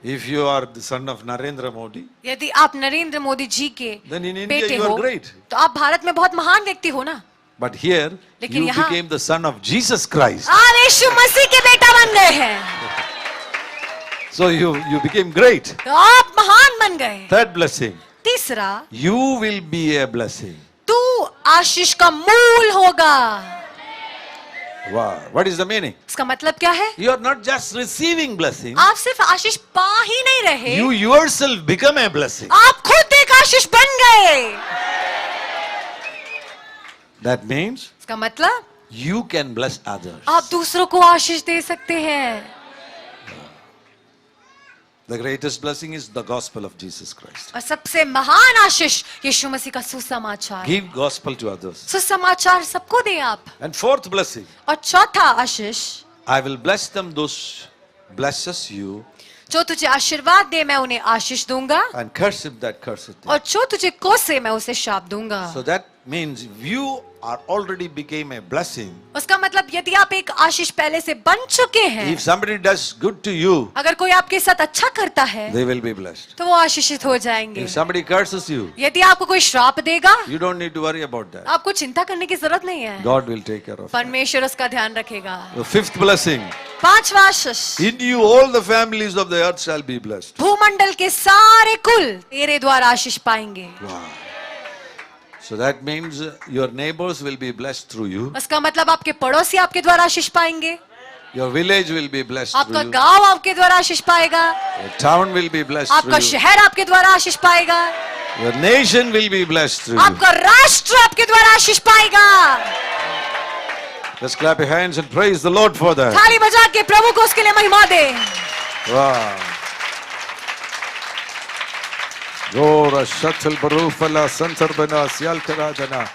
If you are the son of Narendra Modi, यदि आप नरेंद्र मोदी जी के then in India बेटे you हो, are great. तो आप भारत में बहुत महान व्यक्ति हो ना. But here लेकिन you यहाँ- became the son of Jesus Christ. आप यीशु मसीह के बेटा बन गए हैं. So you became great. तो आप महान बन गए. Third blessing. तीसरा, You will be a blessing. तू आशीष का मूल होगा. Wow. What is the meaning? इसका मतलब क्या है? You are not just receiving blessing. आप सिर्फ आशीष पा ही नहीं रहे, You yourself become a blessing. आप खुद एक आशीष बन गए. That means इसका मतलब you can bless others. आप दूसरों को आशीष दे सकते हैं. The greatest blessing is the gospel of Jesus Christ. और सबसे महान आशीष यीशु मसीह का सुसमाचार. Give gospel to others. सुसमाचार सबको दें आप. And fourth blessing, और चौथा आशीष, I will bless them those blesses you जो तुझे आशीर्वाद दे मैं उन्हें आशीष दूंगा, and curse him that curseth thee. और जो तुझे कोसे मैं उसे शाप दूंगा. So that means if you are already became a blessing. उसका मतलब यदि आप एक आशीष पहले से बन चुके हैं, If somebody does good to you, अगर कोई आपके साथ अच्छा करता है they will be blessed. तो वो आशीषित हो जाएंगे. If somebody curses you, यदि आपको कोई श्राप देगा, you don't need to worry about that. आपको चिंता करने की जरूरत नहीं है. God will take care of it. परमेश्वर उसका ध्यान रखेगा. The fifth blessing, 5वां आशीष, in you all the families of the earth shall be blessed. भूमंडल के सारे कुल तेरे द्वारा आशीष पाएंगे. Wow. So that means your neighbors will be blessed through you. उसका मतलब आपके पड़ोसी आपके द्वारा आशीष पाएंगे. Your village will be blessed through आपका you. गांव आपके द्वारा आशीष पाएगा. Your town will be blessed through आपका you. शहर आपके द्वारा आशीष पाएगा. Your nation will be blessed through you. आपका राष्ट्र आपके द्वारा आशीष पाएगा. Just clap your hands and praise the Lord for that. थाली बजा के प्रभु को उसके लिए महिमा दे. Wow. Gora shatel barufala santar bana sial karajana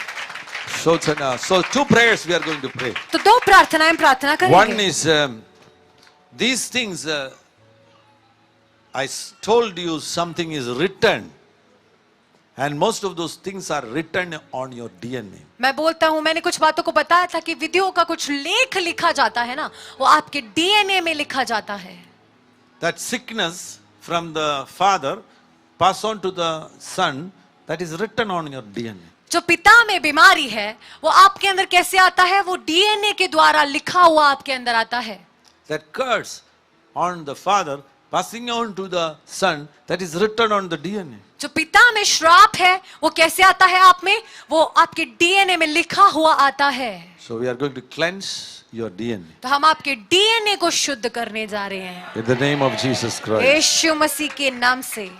shotana. So 2 prayers we are going to pray. तो 2 प्रार्थनाएं प्रार्थना One करेंगे. is these things I told you something is written. And most of those things are written on your DNA. मैं बोलता हूं, मैंने कुछ बातों को बताया था कि विधियों का कुछ लेख लिखा जाता है ना, वो आपके डीएनए में लिखा जाता है. That sickness from the father pass on to the son, that is written on your DNA. जो पिता में बीमारी है वो आपके अंदर कैसे आता है? वो डीएनए के द्वारा लिखा हुआ आपके अंदर आता है. That curse on the father passing on to the son, that is written on the DNA. जो पिता में श्राप है वो कैसे आता है आप में? वो आपके डीएनए में लिखा हुआ आता है. So we are going to cleanse your DNA. तो हम आपके डीएनए को शुद्ध करने जा रहे हैं In the name of Jesus Christ. यीशु मसीह के नाम से.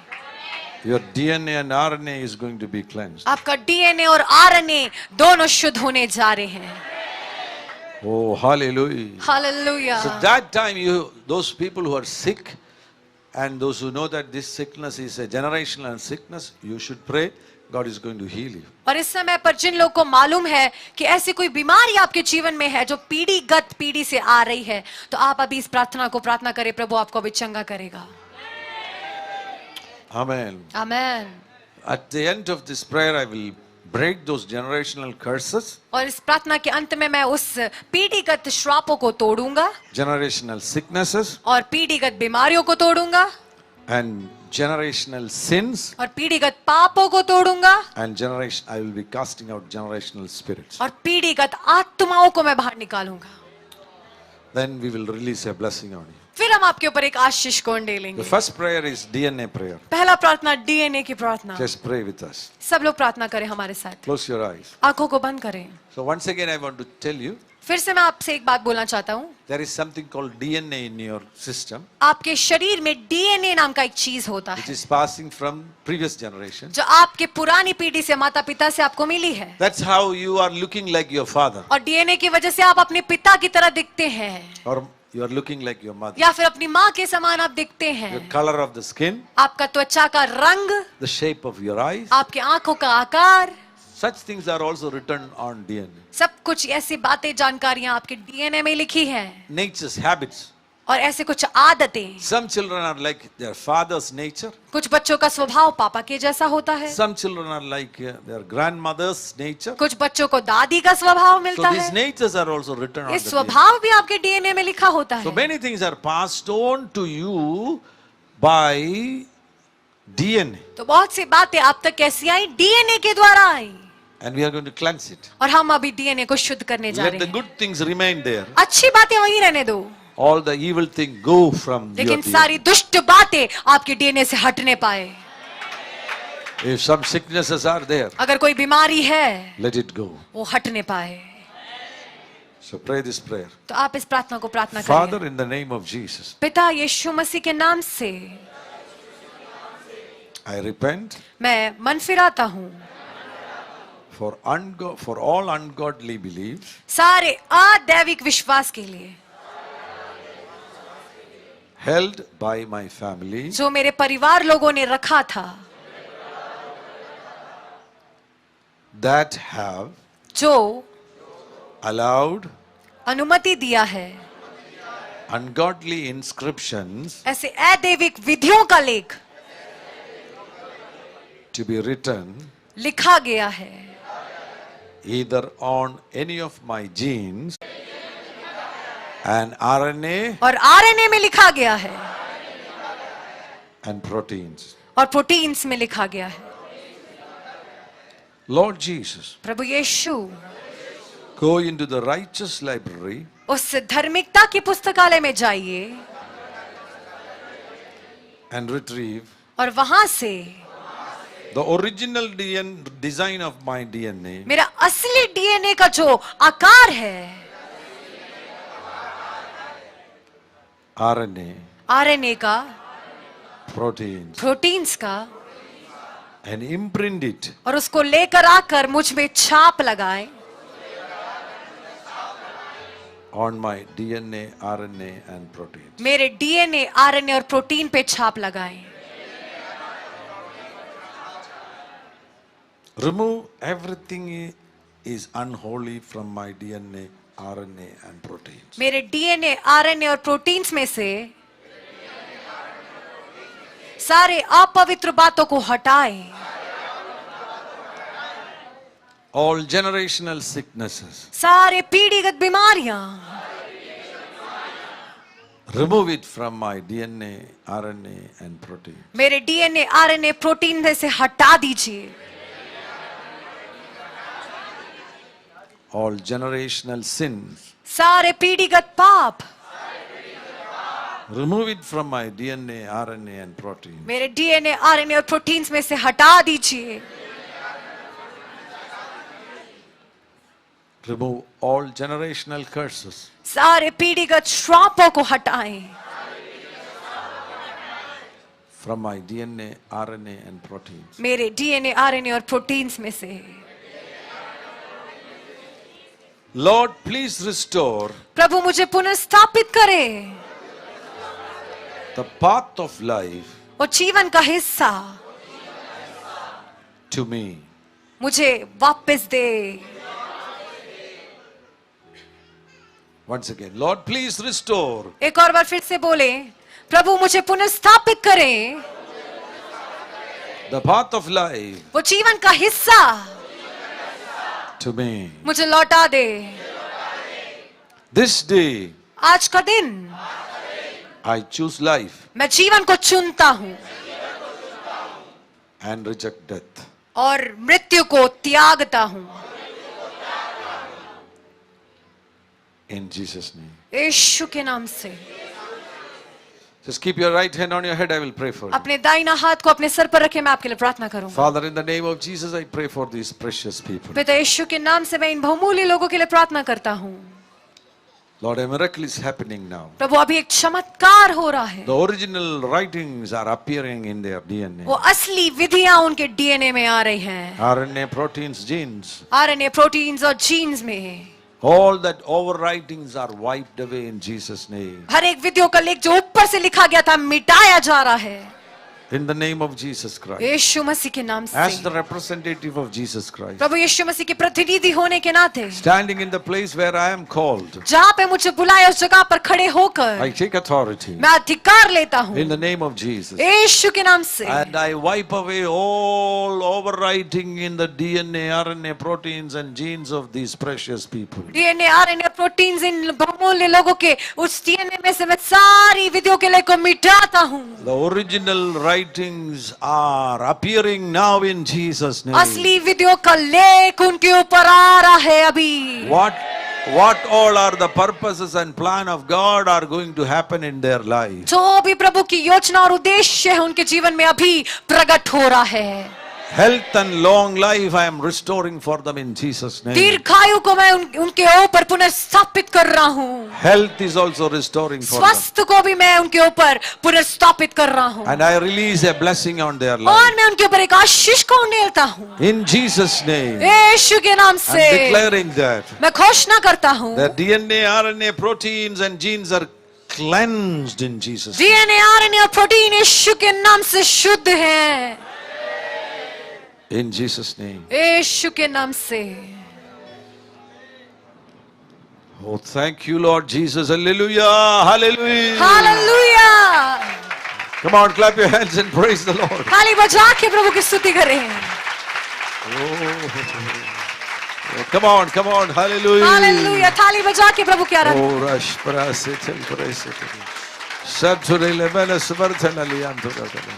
Your DNA and RNA is going to be cleansed. आपका डीएनए और आरएनए दोनों शुद्ध होने जा रहे हैं. Oh, hallelujah. Hallelujah. So that time those people who are sick and those who know that this sickness is a generational sickness, you should pray. God is going to heal you. और इस समय पर जिन लोगों को मालूम है कि ऐसी कोई बीमारी आपके जीवन में है जो पीढ़ीगत पीढ़ी से आ रही है, तो आप अभी इस प्रार्थना को प्रार्थना करें, प्रभु आपको अभी चंगा करेगा. Amen. Amen. At the end of this prayer, I will break those generational curses, और इस प्रार्थना के अंत में मैं उस पीढ़ीगत श्रापों को तोड़ूंगा generational sicknesses, और पीढ़ीगत बीमारियों को तोड़ूंगा and generational sins, और पीढ़ीगत पापों को तोड़ूंगा and I will be casting out generational spirits. और पीढ़ीगत आत्माओं को मैं बाहर निकालूंगा. Then we will release a blessing on you. फिर हम आपके ऊपर एक आशीष को The लेंगे. first prayer is DNA prayer. पहला प्रार्थना डीएनए की प्रार्थना. Just pray with us. सब लोग प्रार्थना करें हमारे साथ. Close your eyes. आंखों को बंद करें. So once again, I want to tell you, फिर से मैं आपसे एक बात बोलना चाहता हूँ. there is something called DNA in your system, आपके शरीर में डीएनए नाम का एक चीज होता which है is passing from previous generation. जो आपके पुरानी पीढ़ी से माता पिता से आपको मिली है. That's how you are looking like your father, और डीएनए की वजह से आप अपने पिता की तरह दिखते हैं or you are looking like your mother. या फिर अपनी माँ के समान आप दिखते The हैं. color of the skin, आपका त्वचा का रंग, the shape of your eyes, आपके आंखों का आकार, such things are also written on DNA. सब कुछ ऐसी बातें जानकारियां आपके डीएनए में लिखी हैं. Nature's habits. और ऐसे कुछ आदतें. Some children are like their father's nature. कुछ बच्चों का स्वभाव पापा के जैसा होता है. Some children are like their grandmother's nature. कुछ बच्चों को दादी का स्वभाव So मिलता these है. natures are also written on ये the DNA. स्वभाव भी आपके डीएनए में लिखा होता So है. many things are passed on to you by DNA, तो बहुत सी बातें आप तक कैसी आई? डीएनए के द्वारा आई. and we are going to cleanse it. और हम अभी डीएनए को शुद्ध करने जा Let रहे the हैं. good things remain there. अच्छी बातें वहीं रहने दो, All the evil things go from your लेकिन DNA. सारी दुष्ट बातें आपके डीएनए से हटने पाए. If some sicknesses are there, अगर कोई बीमारी है let it go. वो हटने पाए. So pray this prayer. तो आप इस प्रार्थना को प्रार्थना Father, करें. in the name of Jesus, पिता यीशु मसीह के नाम से I repent मैं मन फिराता हूँ for all ungodly beliefs, सारे अदैविक विश्वास के लिए held by my family, जो मेरे परिवार लोगों ने रखा था, that have जो allowed अनुमति दिया है ungodly inscriptions ऐसे अदैविक विधियों का लेख to be written लिखा गया है either on any of my genes and RNA और आरएनए में लिखा गया है and proteins. और प्रोटीन्स में लिखा गया है. Lord Jesus, Prabhu Yeshu go into the righteous library उस धार्मिकता की पुस्तकालय में जाइए and retrieve और वहां से the original design of my DNA मेरा असली डीएनए का जो आकार है, RNA, आरएनए का, proteins, प्रोटीन्स का, and imprint it और उसको लेकर आकर मुझ में छाप लगाए on my DNA, RNA and proteins. मेरे डीएनए, आरएनए और प्रोटीन पे छाप लगाए. Remove everything is unholy from my DNA, RNA and proteins. मेरे डीएनए, आरएनए और प्रोटीन्स में से सारे अपवित्र बातों को हटाएं. All generational sicknesses, सारे पीढ़ीगत बीमारियां remove it from my DNA, RNA and protein. मेरे डीएनए, आरएनए, प्रोटीन में से हटा दीजिए. all generational sins. सारे पीढ़ीगत पाप Remove it from my DNA, RNA and protein. मेरे डीएनए, आरएनए और प्रोटीन्स में से हटा दीजिए। Remove all generational curses. सारे पीढ़ीगत श्रापों को हटाएं From my DNA, RNA and proteins. मेरे डीएनए, आरएनए और प्रोटीन्स में से। Lord, please restore प्रभु मुझे पुनर्स्थापित करें the path of life और जीवन का हिस्सा to me. मुझे वापस दे। Once again, Lord, please restore एक और बार फिर से बोले, प्रभु मुझे पुनर्स्थापित करें, the path of life वो जीवन का हिस्सा to me. मुझे लौटा दे। This day, आज का दिन I choose life मैं जीवन को चुनता हूँ and reject death. और मृत्यु को त्यागता हूँ In Jesus' name. यीशु के नाम से। Just keep your right hand on your head. I will pray for you. अपने दाहिना हाथ को अपने सर पर रखे, मैं आपके लिए प्रार्थना करूंगा। Father, in the name of Jesus, I pray for these precious people. पिता यीशु के नाम से मैं इन बहुमूल्य लोगों के लिए प्रार्थना करता हूँ। Lord, a miracle is happening now. प्रभु अभी एक चमत्कार हो रहा है। The original writings are appearing in their DNA. वो असली विधियां उनके डीएनए में आ रही हैं, RNA, proteins, genes. RNA, proteins और जीन्स में। All that overwritings are wiped away in Jesus' name. हर एक विधियों का लेख जो ऊपर से लिखा गया था मिटाया जा रहा है In the name of Jesus Christ. यीशु मसीह के नाम As the से। representative of Jesus Christ. प्रभु यीशु मसीह के प्रतिनिधि होने के नाते Standing in the place where I am called. जहाँ पे मुझे बुलाया उस जगह पर खड़े होकर I take authority. मैं अधिकार लेता हूँ In the name of Jesus. यीशु के नाम से। And I wipe away all overwriting in the DNA, RNA, proteins and genes of these precious people. DNA, RNA, proteins इन बहुमूल्य लोगों के उस डीएनए में से मैं सारी विधियों के लेख को मिटाता हूँ। The original writings are appearing now in Jesus' name. असली विधियों का लेख उनके ऊपर आ रहा है अभी। What all are the purposes and plan of God are going to happen in their life. जो भी प्रभु की योजना और उद्देश्य है उनके जीवन में अभी प्रकट हो रहा है। Health and long life I am restoring for them in Jesus' name. दीर्घायु को मैं उनके ऊपर पुनर्स्थापित कर रहा हूँ। Health is also restoring for them. स्वास्थ्य को भी मैं उनके ऊपर पुनर्स्थापित कर रहा हूँ And I release a blessing on their और life. मैं उनके ऊपर एक आशीष को उंडेलता हूँ In Jesus' name. यीशु के नाम I'm से। declaring that मैं घोषणा करता हूँ the DNA, RNA, proteins and genes are cleansed in Jesus' name. DNA, RNA और प्रोटीन यीशु के नाम से शुद्ध हैं In Jesus' name. यीशु के नाम से। Oh, thank you, Lord Jesus. Hallelujah. Hallelujah. Hallelujah. Come on, clap your hands and praise the Lord. ताली बजा के प्रभु की स्तुति करें। Oh, come on, come on. Hallelujah. Hallelujah. ताली बजा के प्रभु की आराधना। Oh, rush, praise it, praise it. Saturele mele smartana lianto gadale.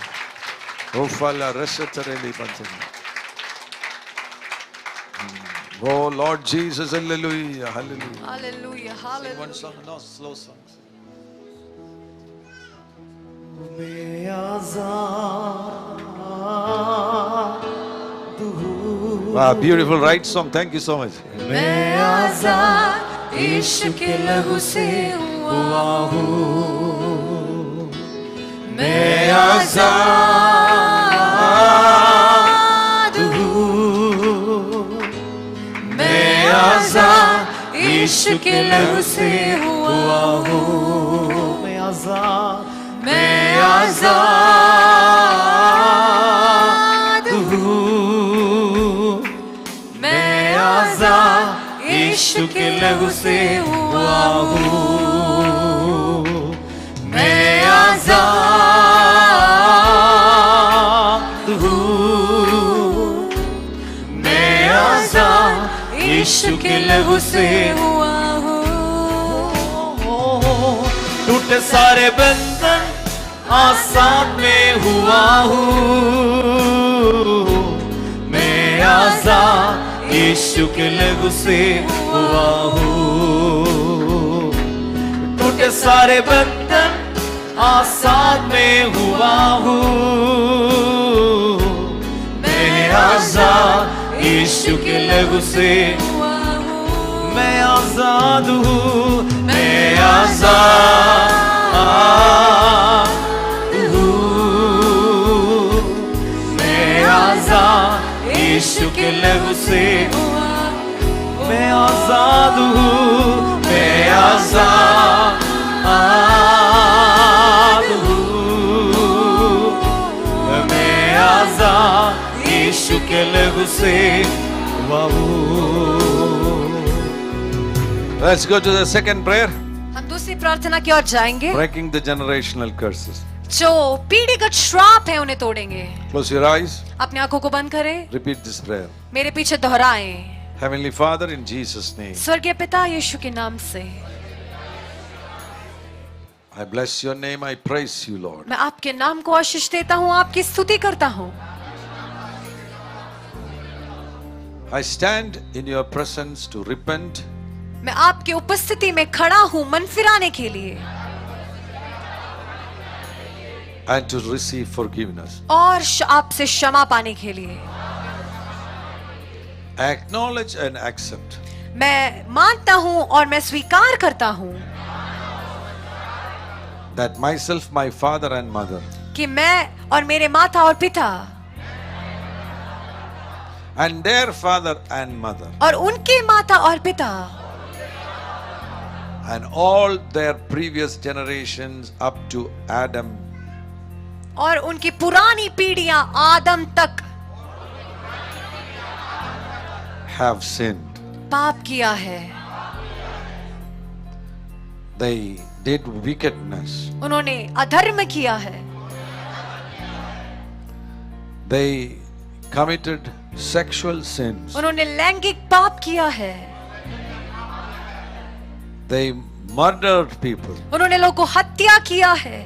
Oh, falla resetareli bantana. Oh, Lord Jesus, hallelujah, hallelujah. Hallelujah, Sing hallelujah. one song, no, slow songs. Wow, beautiful right song. Thank you so much. मैं आजाद इश्क के लहू से हुआ हूँ। मैं आजाद हूँ। मैं आजाद इश्क के लहू से हुआ हूँ। मैं आजाद हूँ। मैं आजाद इश्क के लहू से हुआ हूँ। मैं आजाद हूँ। मैं आजाद इश्क के लहू से हुआ हूँ। टूटे सारे बंधन आसान में हुआ हूँ। मैं आजाद यीशु के लहू से हुआ हूँ, टूटे सारे बंधन आजाद में हुआ हूँ। मैं आजाद यीशु के लहू से, मैं आजाद हूँ, मैं आजाद हूँ, मैं आजाद यीशु के लहू से, मैं आजाद हूँ, मैं आजाद हूँ, मैं आजाद यीशु के लहू से हुआ हूँ। Let's go to the second prayer. हम दूसरी प्रार्थना की ओर जाएंगे। Breaking the generational curses. जो पीढ़ीगत श्राप है उन्हें तोड़ेंगे। Close your eyes. अपनी आंखों को बंद करें, Repeat this prayer. मेरे पीछे दोहराएं। Heavenly Father, in Jesus' name, स्वर्गीय पिता यीशु के नाम से I bless your name. I praise you, Lord. मैं आपके नाम को आशीष देता हूँ, आपकी स्तुति करता हूँ। I stand in your presence to repent मैं आपकी उपस्थिति में खड़ा हूँ मन फिराने के लिए and to receive forgiveness. और आपसे क्षमा पाने के लिए। I acknowledge and accept मैं मानता हूँ और मैं स्वीकार करता हूँ that myself, my father and mother, कि मैं और मेरे माता और पिता and their father and mother, और उनके माता और पिता and all their previous generations up to Adam, और उनकी पुरानी पीढ़ियां आदम तक have sinned. पाप किया है। They did wickedness. उन्होंने अधर्म किया है। They committed sexual sins. उन्होंने लैंगिक पाप किया है। They murdered people. उन्होंने लोगों को हत्या किया है।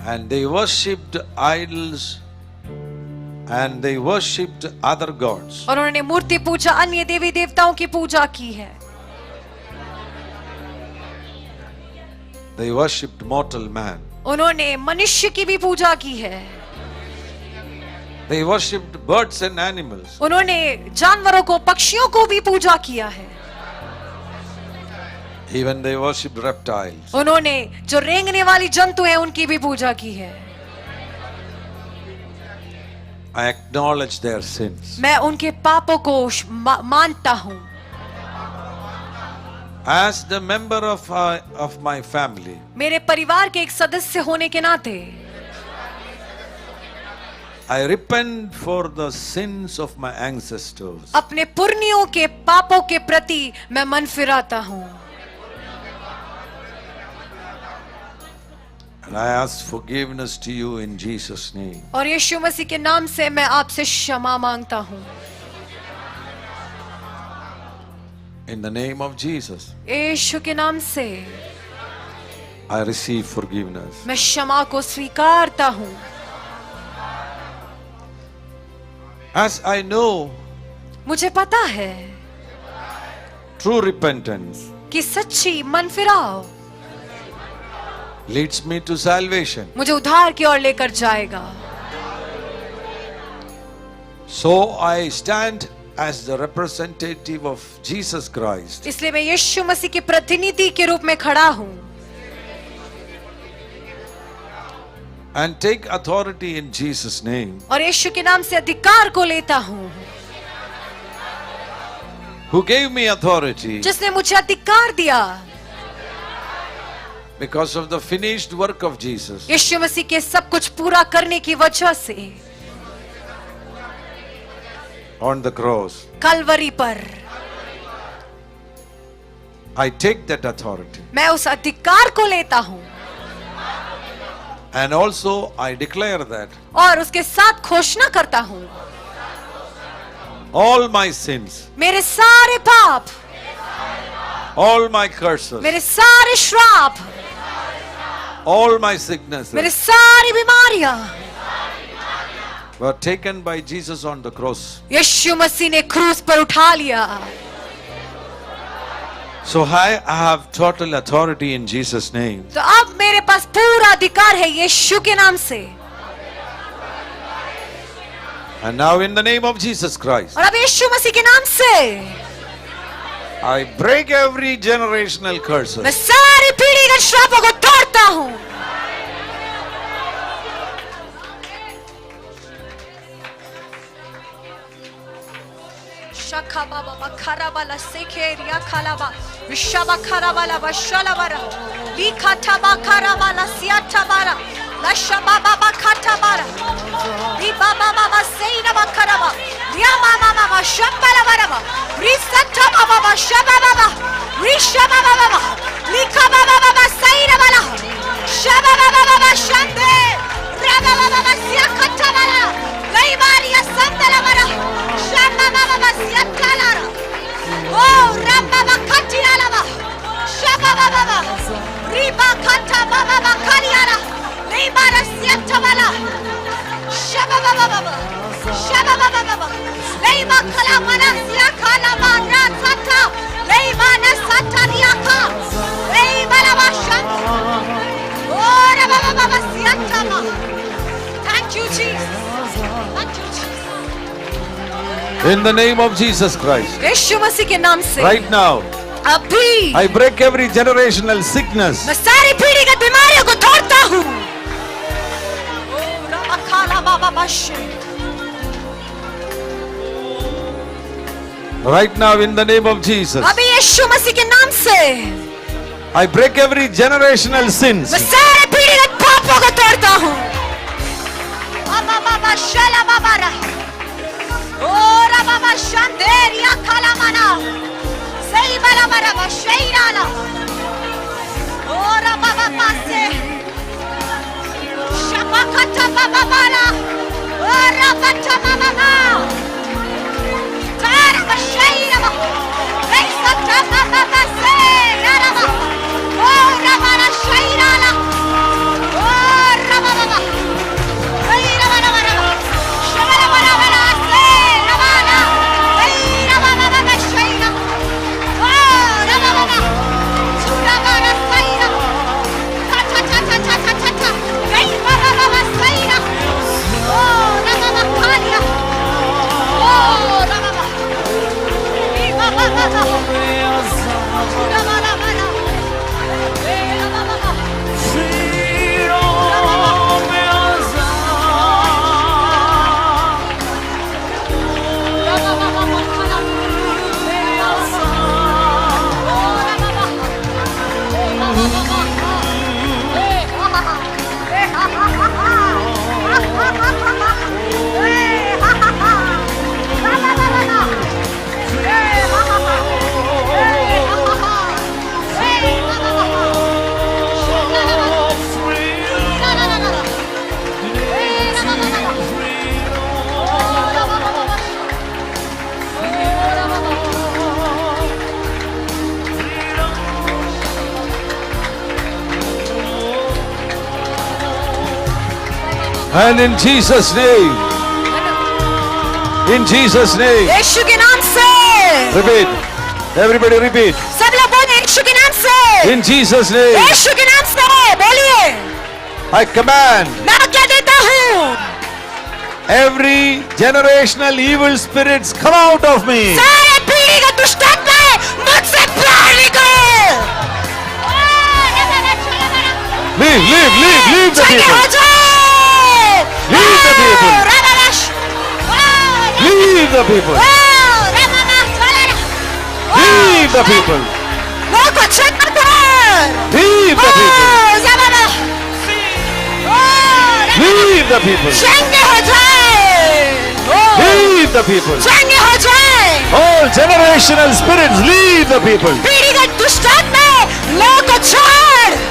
And they worshipped idols and they worshipped other gods. और उन्होंने मूर्ति पूजा, अन्य देवी देवताओं की पूजा की है। They worshipped mortal man. उन्होंने मनुष्य की भी पूजा की है। They worshipped birds and animals. उन्होंने जानवरों को, पक्षियों को भी पूजा किया है। Even they worshipped reptiles. उन्होंने जो रेंगने वाली जंतु है उनकी भी पूजा की है। I acknowledge their sins. मैं उनके पापों को मानता हूँ। As the member of my family, मेरे परिवार के एक सदस्य होने के नाते I repent for the sins of my ancestors. अपने पुरनियों के पापों के प्रति मैं मन फिराता हूँ। And I ask forgiveness to you in Jesus' name. और यीशु मसीह के नाम से मैं आपसे क्षमा मांगता हूँ। In the name of Jesus, यीशु के नाम से I receive forgiveness. मैं क्षमा को स्वीकारता हूँ। As I know, मुझे पता है true repentance कि सच्ची मन फिराव leads me to salvation. मुझे उद्धार की ओर लेकर जाएगा। So I stand as the representative of Jesus Christ इसलिए मैं यीशु मसीह के प्रतिनिधि के रूप में खड़ा हूँ and take authority in Jesus' name, और यीशु के नाम से अधिकार को लेता हूँ। who gave me authority जिसने मुझे अधिकार दिया because of the finished work of Jesus. यीशु मसीह के सब कुछ पूरा करने की वजह से On the cross, कलवरी पर I take that authority. मैं उस अधिकार को लेता हूँ And also I declare that और उसके साथ घोषणा करता हूँ all my sins, मेरे सारे पाप, all my curses, मेरे सारे श्राप, all my sicknesses, मेरे सारी बीमारियां were taken by Jesus on the cross. यीशु मसीह ने क्रूस पर उठा लिया। So I have total authority in Jesus' name. तो अब मेरे पास पूरा अधिकार है यीशु के नाम से। And now in the name of Jesus Christ, और अब यीशु मसीह के नाम से I break every generational curse. मैं सारी पीढ़ीगत श्रापों को तोड़ता हूँ। शखा बाबा बखरा वाला सेखेरिया खालाबा विशाबा खरा वाला बशाला वाला लिखा ठबा खरा वाला सियाठा बारा लशा बाबा बखाटा बारा री बाबा बाबा सेना बखरा बा रिया मामा मामा शंबला वाला रिसठा बाबा शबा बाबा रिशा बाबा बाबा लिखा बाबा बाबा सेना वाला शबा बाबा बाबा शंदे राबा बाबा सिया खटा वाला लई मारिया संदला वाला शबा बाबा सिया कालारा ओ राबा बखटी आला शबा बाबा रिबा खटा बाबा बखलियारा लई मारा सिया वाला शबा बाबा शबा बाबा लई बखला मना सिया खाला मारा सता लई माना सता रिया खा लई माला वाशन ओ राबा बाबा सिया मा Thank you, Jesus. Thank you, Jesus. In the name of Jesus Christ, यीशु मसीह के नाम से right now, अभी I break every generational sickness. मैं सारी पीढ़ीगत बीमारियों को तोड़ता हूँ। ओ रामा खाला बाबा बशे Right now, in the name of Jesus, अभी यीशु मसीह के नाम से I break every generational sins. मैं सारे पीढ़ीगत पापों को तोड़ता हूँ। बाबा बाबा शाला बाबा रा ओ रा बाबा शांदेरिया खाला मना सही बाला बारा बशेराला ओ रा बाबा पासे शपा खटा बाबा बाला ओ रा बच्चा बाबा तारा बशेरा रे सच्चा बाबा से रामा ओ रा बाला शेराला ओ रा बाबा And in Jesus' name, in Jesus' name, यीशु के नाम से repeat. Everybody repeat. सब लोग बोलिए यीशु के नाम से In Jesus' name, यीशु के नाम से बोलिए I command मैं आज्ञा देता हूँ every generational evil spirits come out of me. सारे पीढ़ी का दुष्टात्माएं मुझसे बाहर निकल Leave the चंगे हो people. जाए Leave the people. रामाश Leave the people. Leave the people. लोगों को चंगा कर Leave the people. ज़माना Leave the people. चंगे हो जाए Leave the people. चंगे हो जाए All generational spirits, leave the people. पीढ़ी का दुष्टात्माएं लोगों को छोड़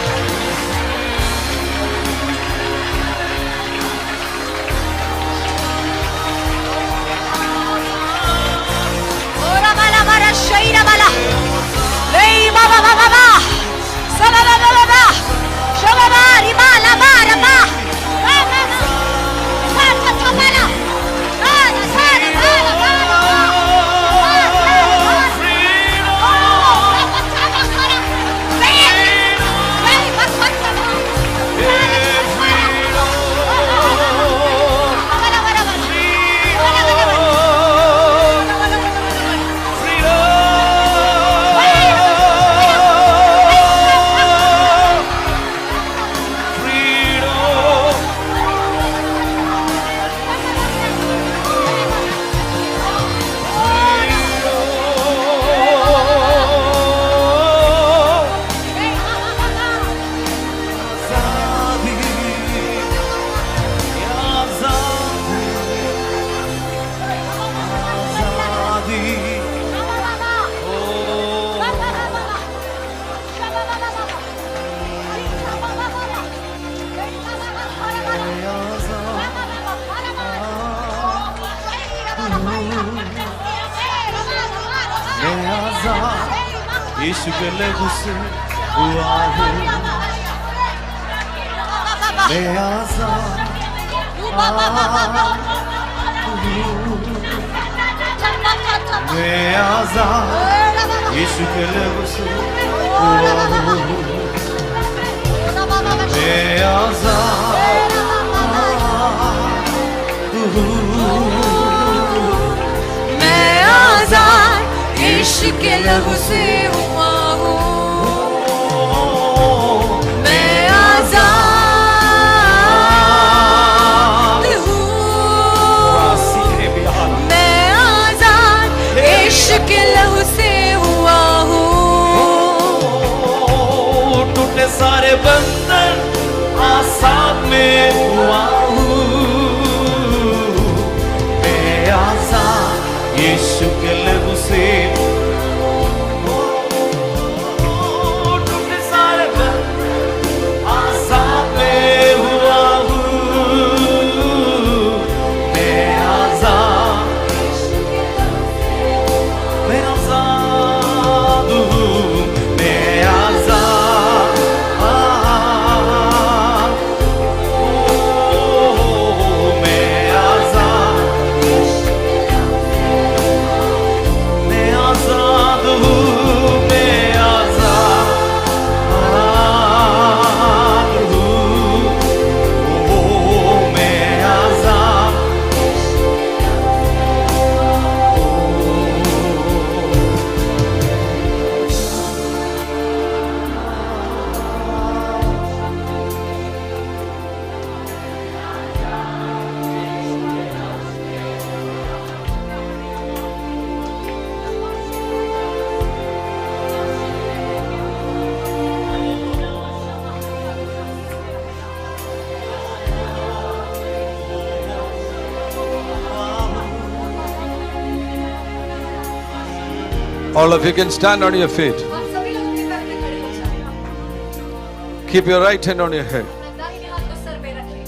यीशु के लहू से हुआ हूँ मैं आजाद मैं आजाद यीशु के लहू से हुआ हूँ मैं आजाद मैं आजाद यीशु के लहू से हुआ हूँ मैं आजाद हूँ मैं आजाद यीशु के लहू से हुआ हूँ टूटे सारे बंधन आसाद में हुआ हूँ मैं आजाद यीशु के लहू से टूटे सारे बंधन आसाद में हुआ हूँ मैं आजाद मैं आजाद हूँ मैं आजाद मैं आजाद मैं आजाद हूँ मैं आजाद हूँ मैं आजाद All of you can stand on your feet. आप सभी लोग अपने पैर में खड़े हो जाएं। Keep your right hand on your head. अपना दाहिने हाथ को सर पे रखें।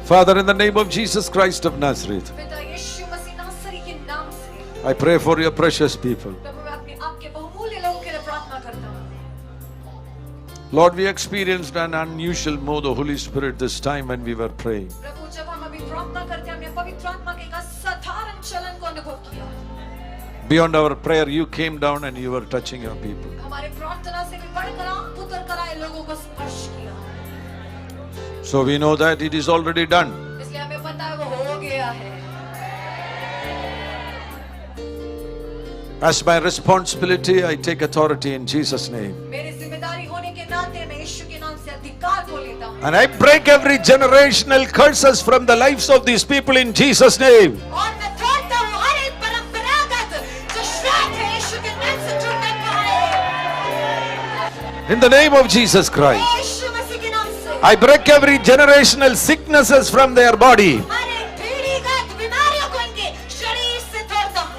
Father, in the name of Jesus Christ of Nazareth, पिता यीशु मसीह नासरी के नाम से I pray for your precious people. प्रभु मैं अपने आपके बहुमूल्य लोगों के लिए प्रार्थना करता हूँ। Lord, we experienced an unusual move of the Holy Spirit this time when we were praying. प्रभु जब हम अभी प्रार्थना करते हैं हमने पवित्र आत्मा के एक असाधारण चलन को अनुभव किया। Beyond our prayer, you came down and you were touching your people. हमारे प्रार्थना से भी बढ़कर आप उतर कर आए लोगों को स्पर्श किया। So we know that it is already done. इसलिए हमें पता है वो हो गया है। As my responsibility, I take authority in Jesus' name. मेरी जिम्मेदारी होने के नाते मैं यीशु के नाम से अधिकार को लेता हूँ। And I break every generational curses from the lives of these people in Jesus' name. और मैं तोड़ता हूँ हर एक परंपरागत जो श्राप है यीशु के नाम से टूटने पाए। In the name of Jesus Christ. यीशु मसीह के नाम से I break every generational sicknesses from their body. हर एक पीढ़ीगत बीमारियों को इनके शरीर से तोड़ता हूँ।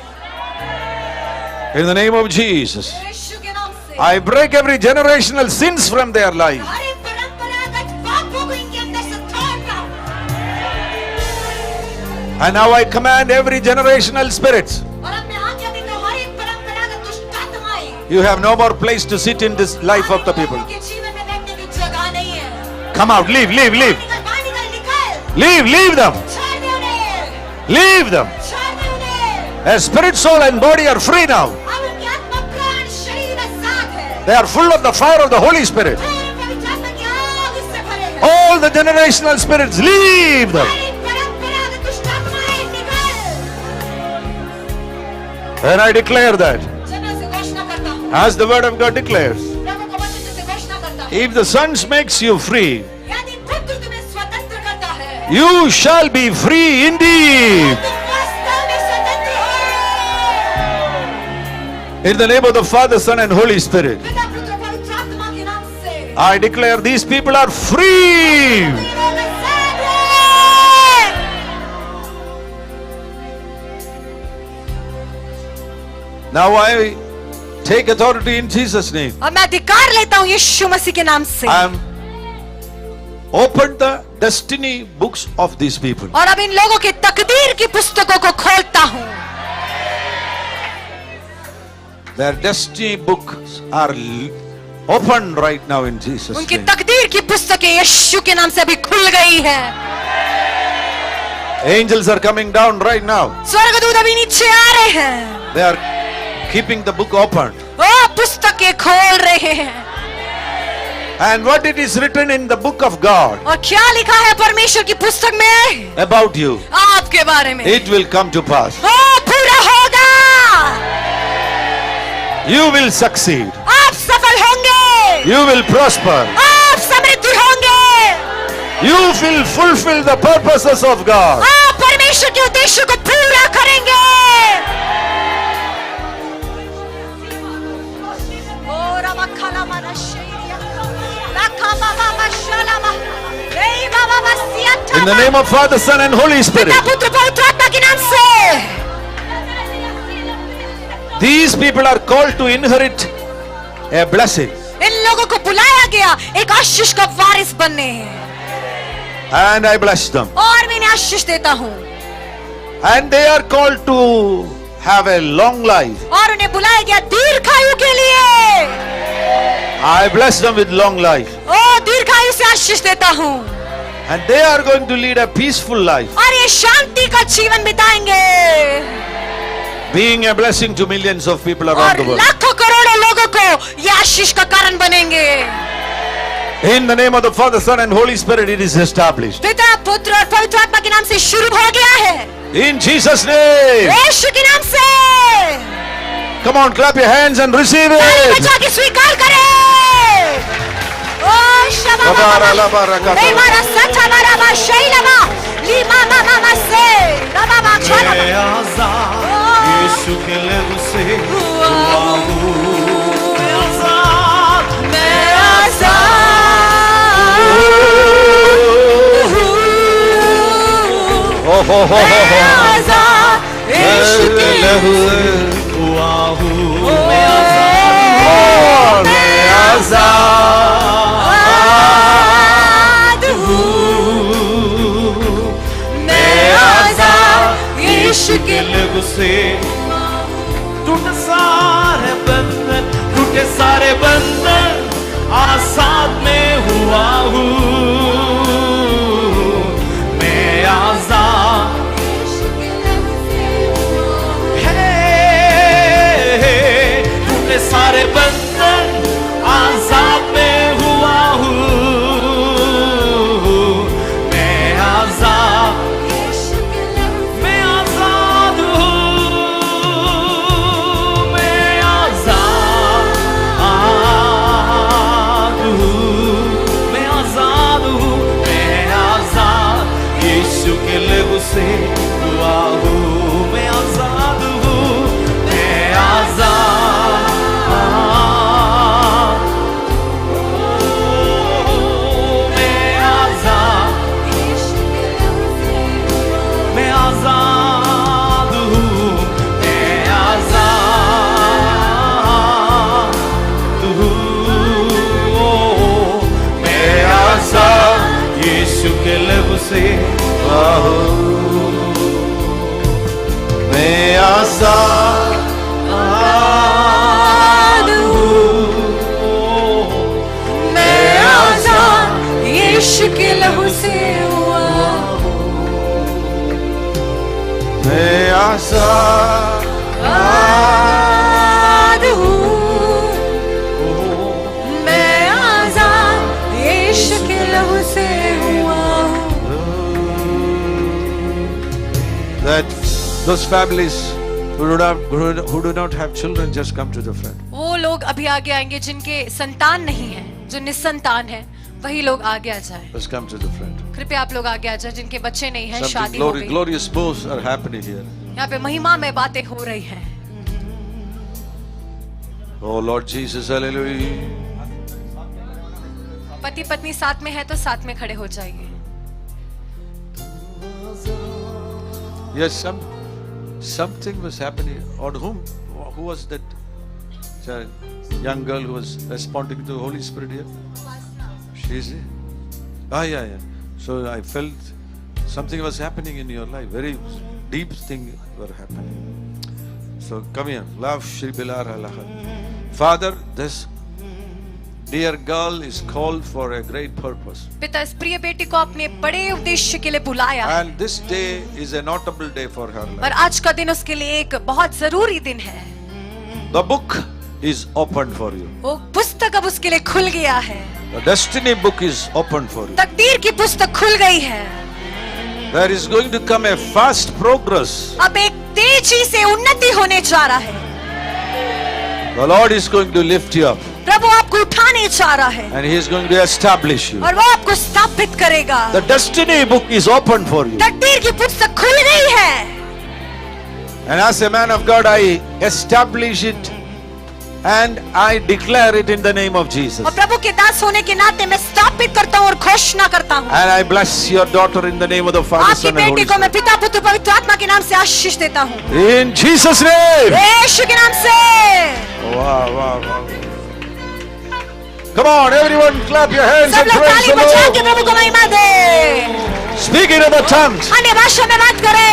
In the name of Jesus. यीशु के नाम से I break every generational sins from their life. हर एक परंपरागत पापों को इनके अंदर से तोड़ता हूँ। And now I command every generational spirits. और अब मैं आज्ञा देता हूँ हर एक परंपरागत दुष्ट आत्माएं You have no more place to sit in this life of the people. के जीवन में बैठने की जगह नहीं है। Come out, leave, leave, leave. बाहर निकल, निकल। Leave, leave them. छोड़ दे उन्हें, Leave them. छोड़ दे उन्हें। Their spirit, soul and body are free now. अब उनकी आत्मा प्राण शरीर आजाद है। They are full of the fire of the Holy Spirit. फिर पवित्र आत्मा की आग इससे भरे हैं। All the generational spirits, leave them. हर एक परंपरागत दुष्ट आत्माएं निकल। And I declare that, जब मैं उसे घोषणा करता हूँ, as the word of God declares, प्रभु का वचन जैसे घोषणा करता है, if the Son makes you free, यदि पुत्र तुम्हें स्वतंत्र करता है, you shall be free indeed. तुम वास्तव में स्वतंत्र हो। In the name of the Father, Son and Holy Spirit, पिता पुत्र पवित्र आत्मा के नाम से I declare these people are free. ये लोग आजाद हैं। Now I take authority in Jesus' name. और मैं अधिकार लेता हूँ यीशु मसीह के नाम से। I am opened the destiny books of these people. और अब इन लोगों की तकदीर की पुस्तकों को खोलता हूं. Their destiny books are opened right now in Jesus' उनकी name. तकदीर की पुस्तकें यीशु के नाम से अभी खुल गई है. Angels are coming down right now. स्वर्गदूत अभी नीचे आ रहे हैं. They are keeping the book open. वो पुस्तकें खोल रहे हैं. And what it is written in the book of God और क्या लिखा है परमेश्वर की पुस्तक में about you, आपके बारे में, it will come to pass. वो पूरा होगा. You will succeed. आप सफल होंगे. You will prosper. आप समृद्धि होंगे. You will fulfill the purposes of God. आप परमेश्वर के उद्देश्य को पूरा करेंगे. In the name of Father, Son and Holy Spirit. पिता पुत्र पवित्र आत्मा के नाम से These people are called to inherit a blessing. इन लोगों को बुलाया गया एक आशीष का वारिस बनने. And I bless them. और मैं इन्हें आशीष देता हूँ. And they are called to have a long life. और उन्हें बुलाया गया दीर्घायु के लिए. I bless them with long life. ओ दीर्घायु से आशीष देता हूँ. And they are going to lead a peaceful life, और ये शांति का जीवन बिताएंगे. being a blessing to millions of people around और the world. लाखों करोड़ों लोगों को ये आशीष का कारण बनेंगे. In the name of the Father, Son and Holy Spirit, it is established. पिता पुत्र और पवित्र आत्मा के नाम से शुरू हो गया है. In Jesus' name. यीशु के नाम से. Come on, clap your hands and receive ताली it. बजा के स्वीकार करें. ओ शबा Labara, labara, नहीं kata. मारा सच्चा मारा बा शैलवा लीमा मामा से रबा बा छाला. मैं आजाद यीशु के लहू से हुआ हूँ. मैं आजाद. मैं आजाद Oh, ho, ho, ho, ho. आजाद यीशु के लहू हुआ हूँ. मैं आजाद. मैं आजाद हूँ. मैं आजाद यीशु के लहू से. टूटे सारे बंधन, टूटे सारे बंधन, आजाद में हुआ हूँ. मैं आजाद. टूटे सारे बंधन, आजाद में हुआ हूँ. मैं आजाद. मैं आजाद हूँ. मैं आजाद हूँ. मैं आजाद हूँ. मैं आजाद यीशु के लहू से हुआ हूँ. मैं आजाद हूँ. मैं आजाद. मैं आजाद. मैं आजाद हूँ. मैं आजाद हूँ. मैं आजाद यीशु के लहू से हुआ हूँ. मैं आजाद हूँ. मैं आजाद यीशु के लहू से हुआ. मैं आजाद. आजाद हूँ. मैं आजाद यीशु के लहू से हुआ हूँ. That those families who do not have children just come to the front. वो लोग अभी आगे आएंगे जिनके संतान नहीं है, जो निसंतान है, वही लोग आगे आ जाए. Just come to the front. कृपया आप लोग आगे आ जाए जिनके बच्चे नहीं हैं, Something शादी हो गई. glorious moves are happening here. यहाँ पे महिमा में बातें हो रही हैं. Oh Lord Jesus, hallelujah. पति पत्नी साथ में है तो साथ में खड़े हो जाइए. Yes, something was happening. On who was that young girl who was responding to the Holy Spirit here? She's here. Yeah. So I felt something was happening in your life. Very deep thing were happening. So come here. Love Shri Bilar Alahat. Father, this dear girl is called for a great purpose. पिता इस प्रिय बेटी को अपने बड़े उद्देश्य के लिए बुलाया है And this day is a notable day for her और life. आज का दिन उसके लिए एक बहुत जरूरी दिन है। The book is opened for you. वो पुस्तक अब उसके लिए खुल गया है। The destiny book is opened for you. तकदीर की पुस्तक खुल गई है। There is going to come a fast progress. अब एक तेजी से उन्नति होने जा रहा है। The Lord is going to lift you up प्रभु आपको उठाने जा रहा है and He is going to establish you. और वो आपको स्थापित करेगा। The destiny book is opened for you. तकदीर की पुस्तक खुल गई है And as a man of God, I establish it and I declare it in the name of Jesus. और प्रभु के दास होने के नाते मैं स्थापित करता हूँ और घोषणा करता हूँ। And I bless your daughter in the name of the Father, आपकी Son and बेटी Holy को मैं Spirit. पिता पुत्र पवित्र आत्मा के नाम से आशीष देता हूँ। In Jesus' name. यीशु के नाम से। Wow, wow, wow. Come on, everyone, clap your hands सब and लोग praise ताली the बजा के Lord. प्रभु को महिमा दे। Speak in other tongues. अन्य भाषा में बात करें।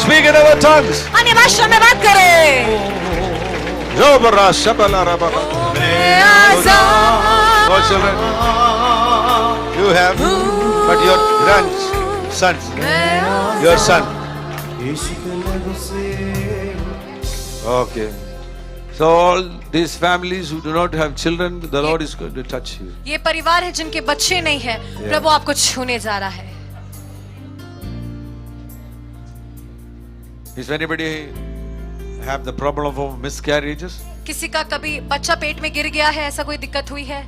Speak in other tongues. अन्य भाषा में बात करें। Jobara Shabala Rababa. Oh, children, you have, but your grandsons, your son. Okay. So all these families who do not have children, the Lord is going to touch you. ये परिवार है जिनके बच्चे नहीं है, प्रभु आपको छूने जा रहा है। Is anybody have the problem of miscarriages? किसी का कभी बच्चा पेट में गिर गया है, ऐसा कोई दिक्कत हुई है?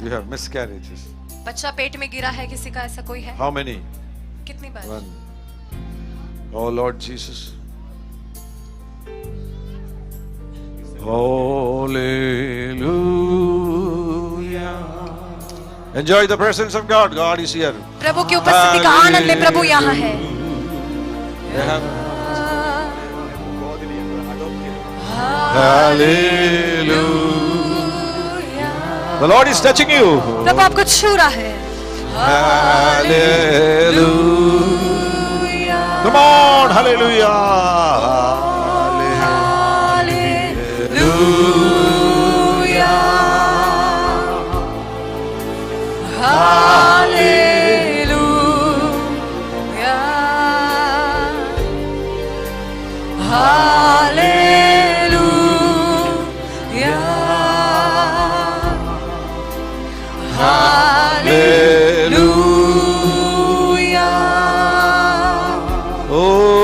You have miscarriages. बच्चा पेट में गिरा है किसी का, ऐसा कोई है? How many? कितनी बार? One. Oh Lord Jesus. Hallelujah. Enjoy the presence of God. God is here. प्रभु की उपस्थिति का आनंद ले, प्रभु यहाँ है। They have- Hallelujah. The Lord is touching you. प्रभु आपको छू रहा है। Hallelujah. Come on, hallelujah. Oh,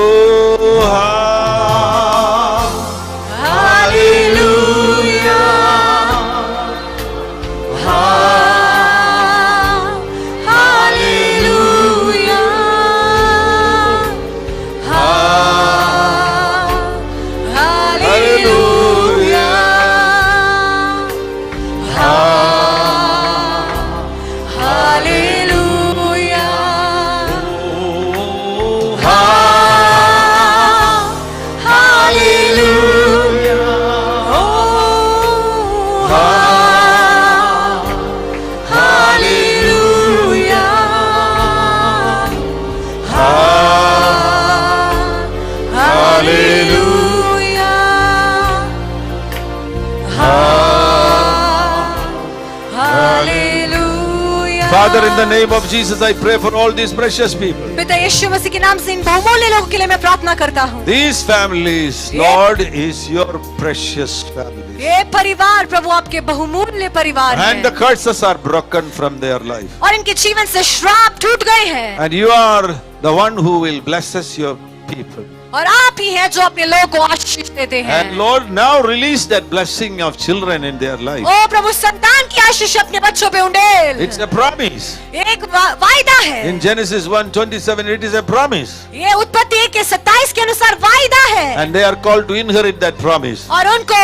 Father, in the name of Jesus, I pray for all these precious people. पिता यीशु मसीह के नाम से इन बहुमूल्य लोगों के लिए मैं प्रार्थना करता हूँ। These families, Lord, is your precious families. ये परिवार प्रभु आपके बहुमूल्य परिवार And the हैं curses are broken from their life. और इनके जीवन से श्राप टूट गए हैं And you are the one who will bless us, your people. और आप ही हैं जो अपने लोगों को आशीष देते हैं। And Lord, now release that blessing of children in their life. ओ प्रभु संतान की आशीष अपने बच्चों पे उंडेल। It's a promise. एक वायदा है। In Genesis 1:27, it is a promise. ये उत्पत्ति 1:27 के अनुसार वायदा है। And they are called to inherit that promise. और उनको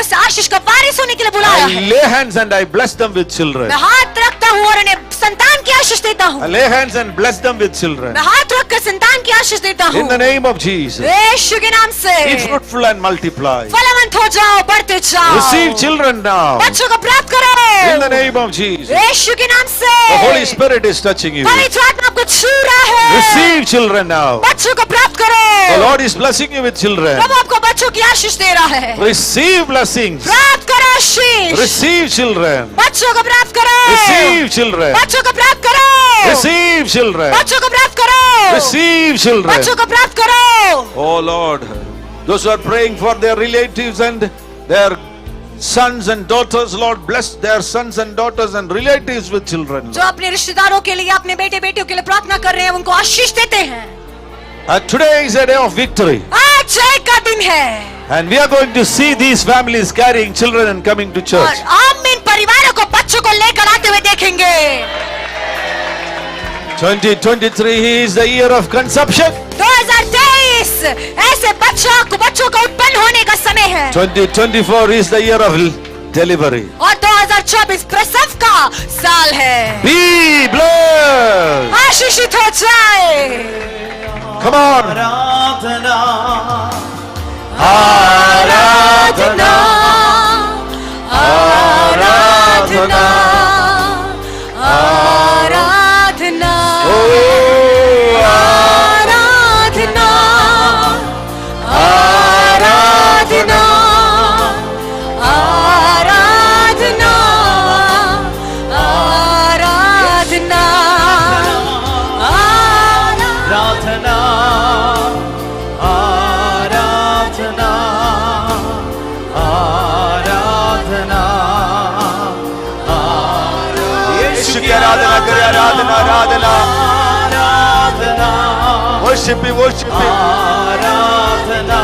उस आशीष का वारिस होने के लिए बुलाया I है। lay hands and I bless them with children. मैं हाथ रखता हूँ और उन्हें संतान की आशीष देता I हूँ। lay hands and bless them with children. मैं हाथ रखकर संतान की आशीष देता हूँ। In the name of Jesus. यीशु के नाम से Be fruitful and multiply. फलवंत Balwant हो जाओ, बढ़ते जाओ। Receive children now. बच्चों को प्राप्त करो In the name of Jesus. यीशु के नाम से। The Holy Spirit is touching you. पवित्र आत्मा आपको छू रहा है। Receive children now. बच्चों को प्राप्त करो। The Lord is blessing you with children. प्रभु आपको बच्चों की आशीष दे रहा है। Receive blessings. प्राप्त करो आशीष। Receive children. बच्चों को प्राप्त करो। Receive children. बच्चों को प्राप्त करो। Receive children. बच्चों को प्राप्त करो। Receive children. बच्चों को प्राप्त करो। Oh Lord, those who are praying for their relatives and their sons and daughters, Lord, bless their sons and daughters and relatives with children. जो अपने रिश्तेदारों के लिए, अपने बेटे बेटियों के लिए प्रार्थना कर रहे हैं, उनको आशीष देते हैं। Today is a day of victory. आज जय का दिन है। And we are going to see these families carrying children and coming to church. और हम इन परिवारों को बच्चों को लेकर आते हुए देखेंगे। 2023 is the year of conception. 2023 ऐसे बच्चों का उत्पन्न होने का समय है। 2024 is the year of delivery. और 2024 प्रसव का साल है। Be blessed. आशीषित हो जाए। Come on. आराधना आराधना आराधना आराधना आराधना आराधना आराधना आराधना प्रार्थना आराधना आराधना यीशु की आराधना करें, आराधना आराधना आराधना worship him, worship him. आराधना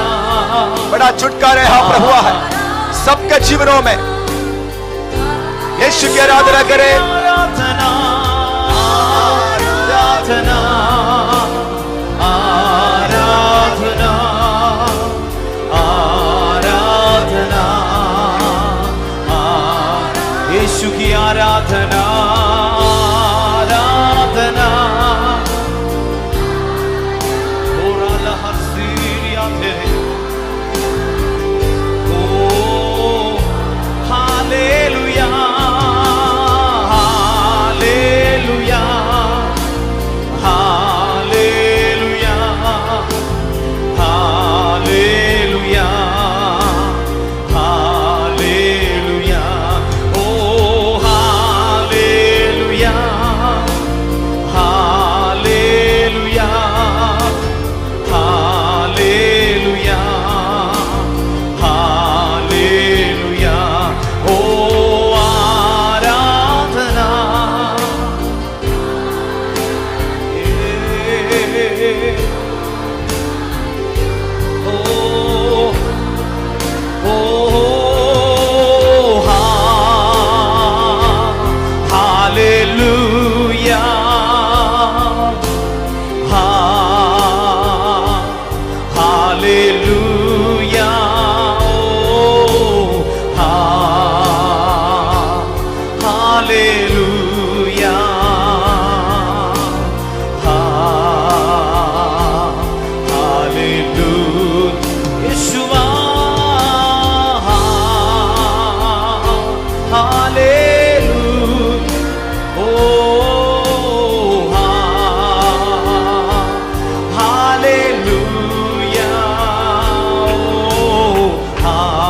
बड़ा छुटकारा यहाँ पर हुआ है सबके जीवनों में। यीशु की आराधना करें। आराधना आराधना आराधना आराधना यीशु की आराधना आराधना ओरा लहर सीरिया थे ओ hallelujah hallelujah hallelujah hallelujah hallelujah ओ हालेलुया हालेलुया हालेलुया हालेलुया ओ आराधना Hallelujah. Hallelujah. Hallelujah. Hallelujah. Yeshua. Hallelujah. Oh, hallelujah. Oh,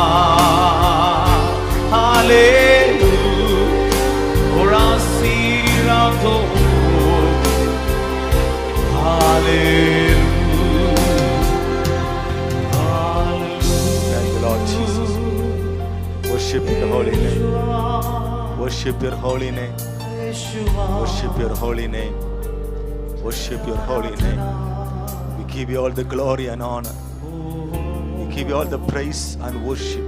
hallelujah. Orasirato. Hallelujah. Thank you, Lord Jesus. Worship your holy name. Worship your holy name. Worship your holy name. Worship your holy name. We give you all the glory and honor. We give you all the praise and worship.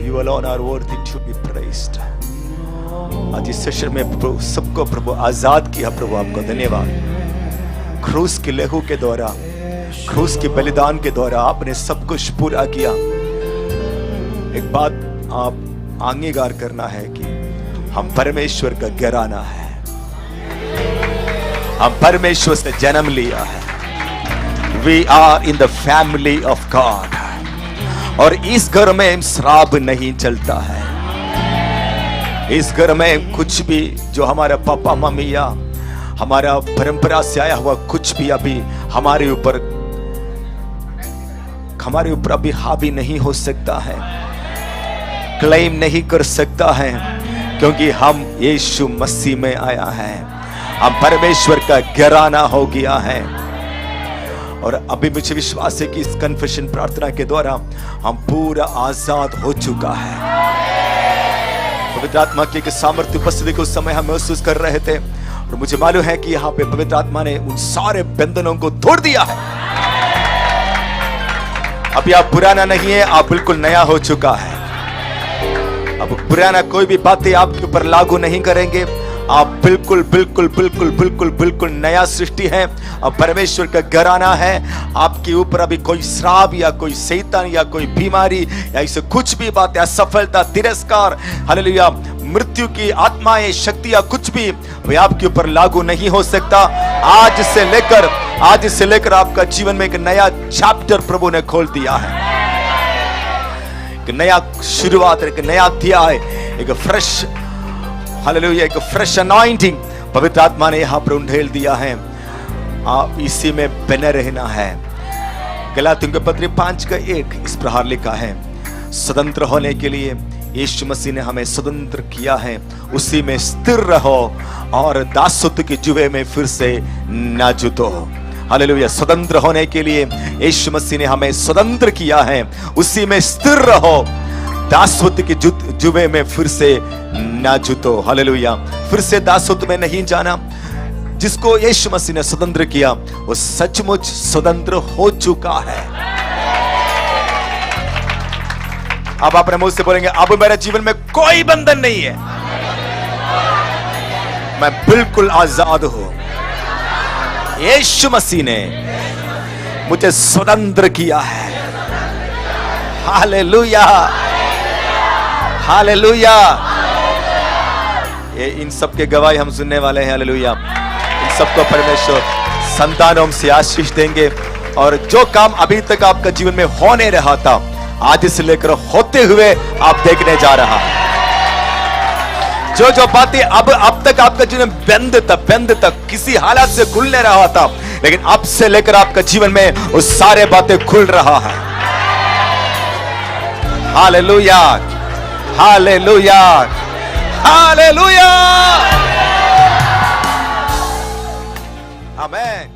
You alone are worthy to be praised. आज इस session में प्रभु सबको प्रभु आजाद किया। प्रभु आपको धन्यवाद। क्रूस के लहू के द्वारा, क्रूस के बलिदान के द्वारा आपने सब कुछ पूरा किया। एक बात आप अंगीकार करना है कि हम परमेश्वर का घराना है, हम परमेश्वर से जन्म लिया है। We are in the family of God. और इस घर में श्राप नहीं चलता है। इस घर में कुछ भी जो हमारा पापा मम्मी या हमारा परंपरा से आया हुआ कुछ भी अभी हमारे ऊपर अभी हावी नहीं हो सकता है, क्लेम नहीं कर सकता है, क्योंकि हम यीशु मसीह में आया है। हम परमेश्वर का घराना हो गया है। और अभी मुझे विश्वास है कि इस कन्फेशन प्रार्थना के द्वारा हम पूरा आजाद हो चुका है। पवित्र आत्मा की सामर्थ्य उपस्थिति को उस समय हम महसूस कर रहे थे, और मुझे मालूम है कि यहाँ पे पवित्र आत्मा ने उन सारे बंधनों को तोड़ दिया है। अभी आप पुराना नहीं है, आप बिल्कुल नया हो चुका है। अब पुराना कोई भी बातें आपके ऊपर लागू नहीं करेंगे। आप बिल्कुल बिल्कुल बिल्कुल बिल्कुल बिल्कुल नया सृष्टि है। अब परमेश्वर का घराना है। आपके ऊपर अभी कोई श्राप या कोई शैतान या कोई बीमारी या ऐसे कुछ भी बात, असफलता, तिरस्कार, हालेलुया, मृत्यु की आत्माएं, शक्तियां, कुछ भी वे आपके ऊपर लागू नहीं हो सकता। आज से लेकर आपका जीवन में एक नया चैप्टर प्रभु ने खोल दिया है। एक नया शुरुआत, एक नया अध्याय, एक फ्रेश, हालेलुया, एक फ्रेश अनॉइंटिंग पवित्र आत्मा ने यहां पर उंडेल दिया है। आप इसी में बने रहना है। गलातियों के पत्र 5:1 इस प्रकार लिखा है, स्वतंत्र होने के लिए यीशु मसीह ने हमें स्वतंत्र किया है, उसी में स्थिर रहो और दासत्व के जुए में फिर से ना जुतो। हालेलुया। स्वतंत्र होने के लिए यीशु मसीह ने हमें स्वतंत्र किया है, उसी में स्थिर रहो, दासत्व के जुए में फिर से ना जुतो। हालेलुया। फिर से दासत्व में नहीं जाना। जिसको यीशु मसीह ने स्वतंत्र किया वो सचमुच स्वतंत्र हो चुका है। अब अपने मुंह से बोलेंगे, अब मेरे जीवन में कोई बंधन नहीं है, मैं बिल्कुल आजाद हूं। यीशु मसीह ने मुझे स्वतंत्र किया है। Hallelujah, hallelujah. ये इन सब के गवाही हम सुनने वाले हैं। हालेलुया। इन सबको परमेश्वर संतानों से आशीष देंगे। और जो काम अभी तक आपका जीवन में होने रहा था, आज से लेकर होते हुए आप देखने जा रहा है। जो बातें अब तक आपका जीवन बंद तक किसी हालत से खुलने रहा था, लेकिन अब से लेकर आपका जीवन में वो सारे बातें खुल रहा है। Hallelujah, hallelujah, hallelujah. आमीन।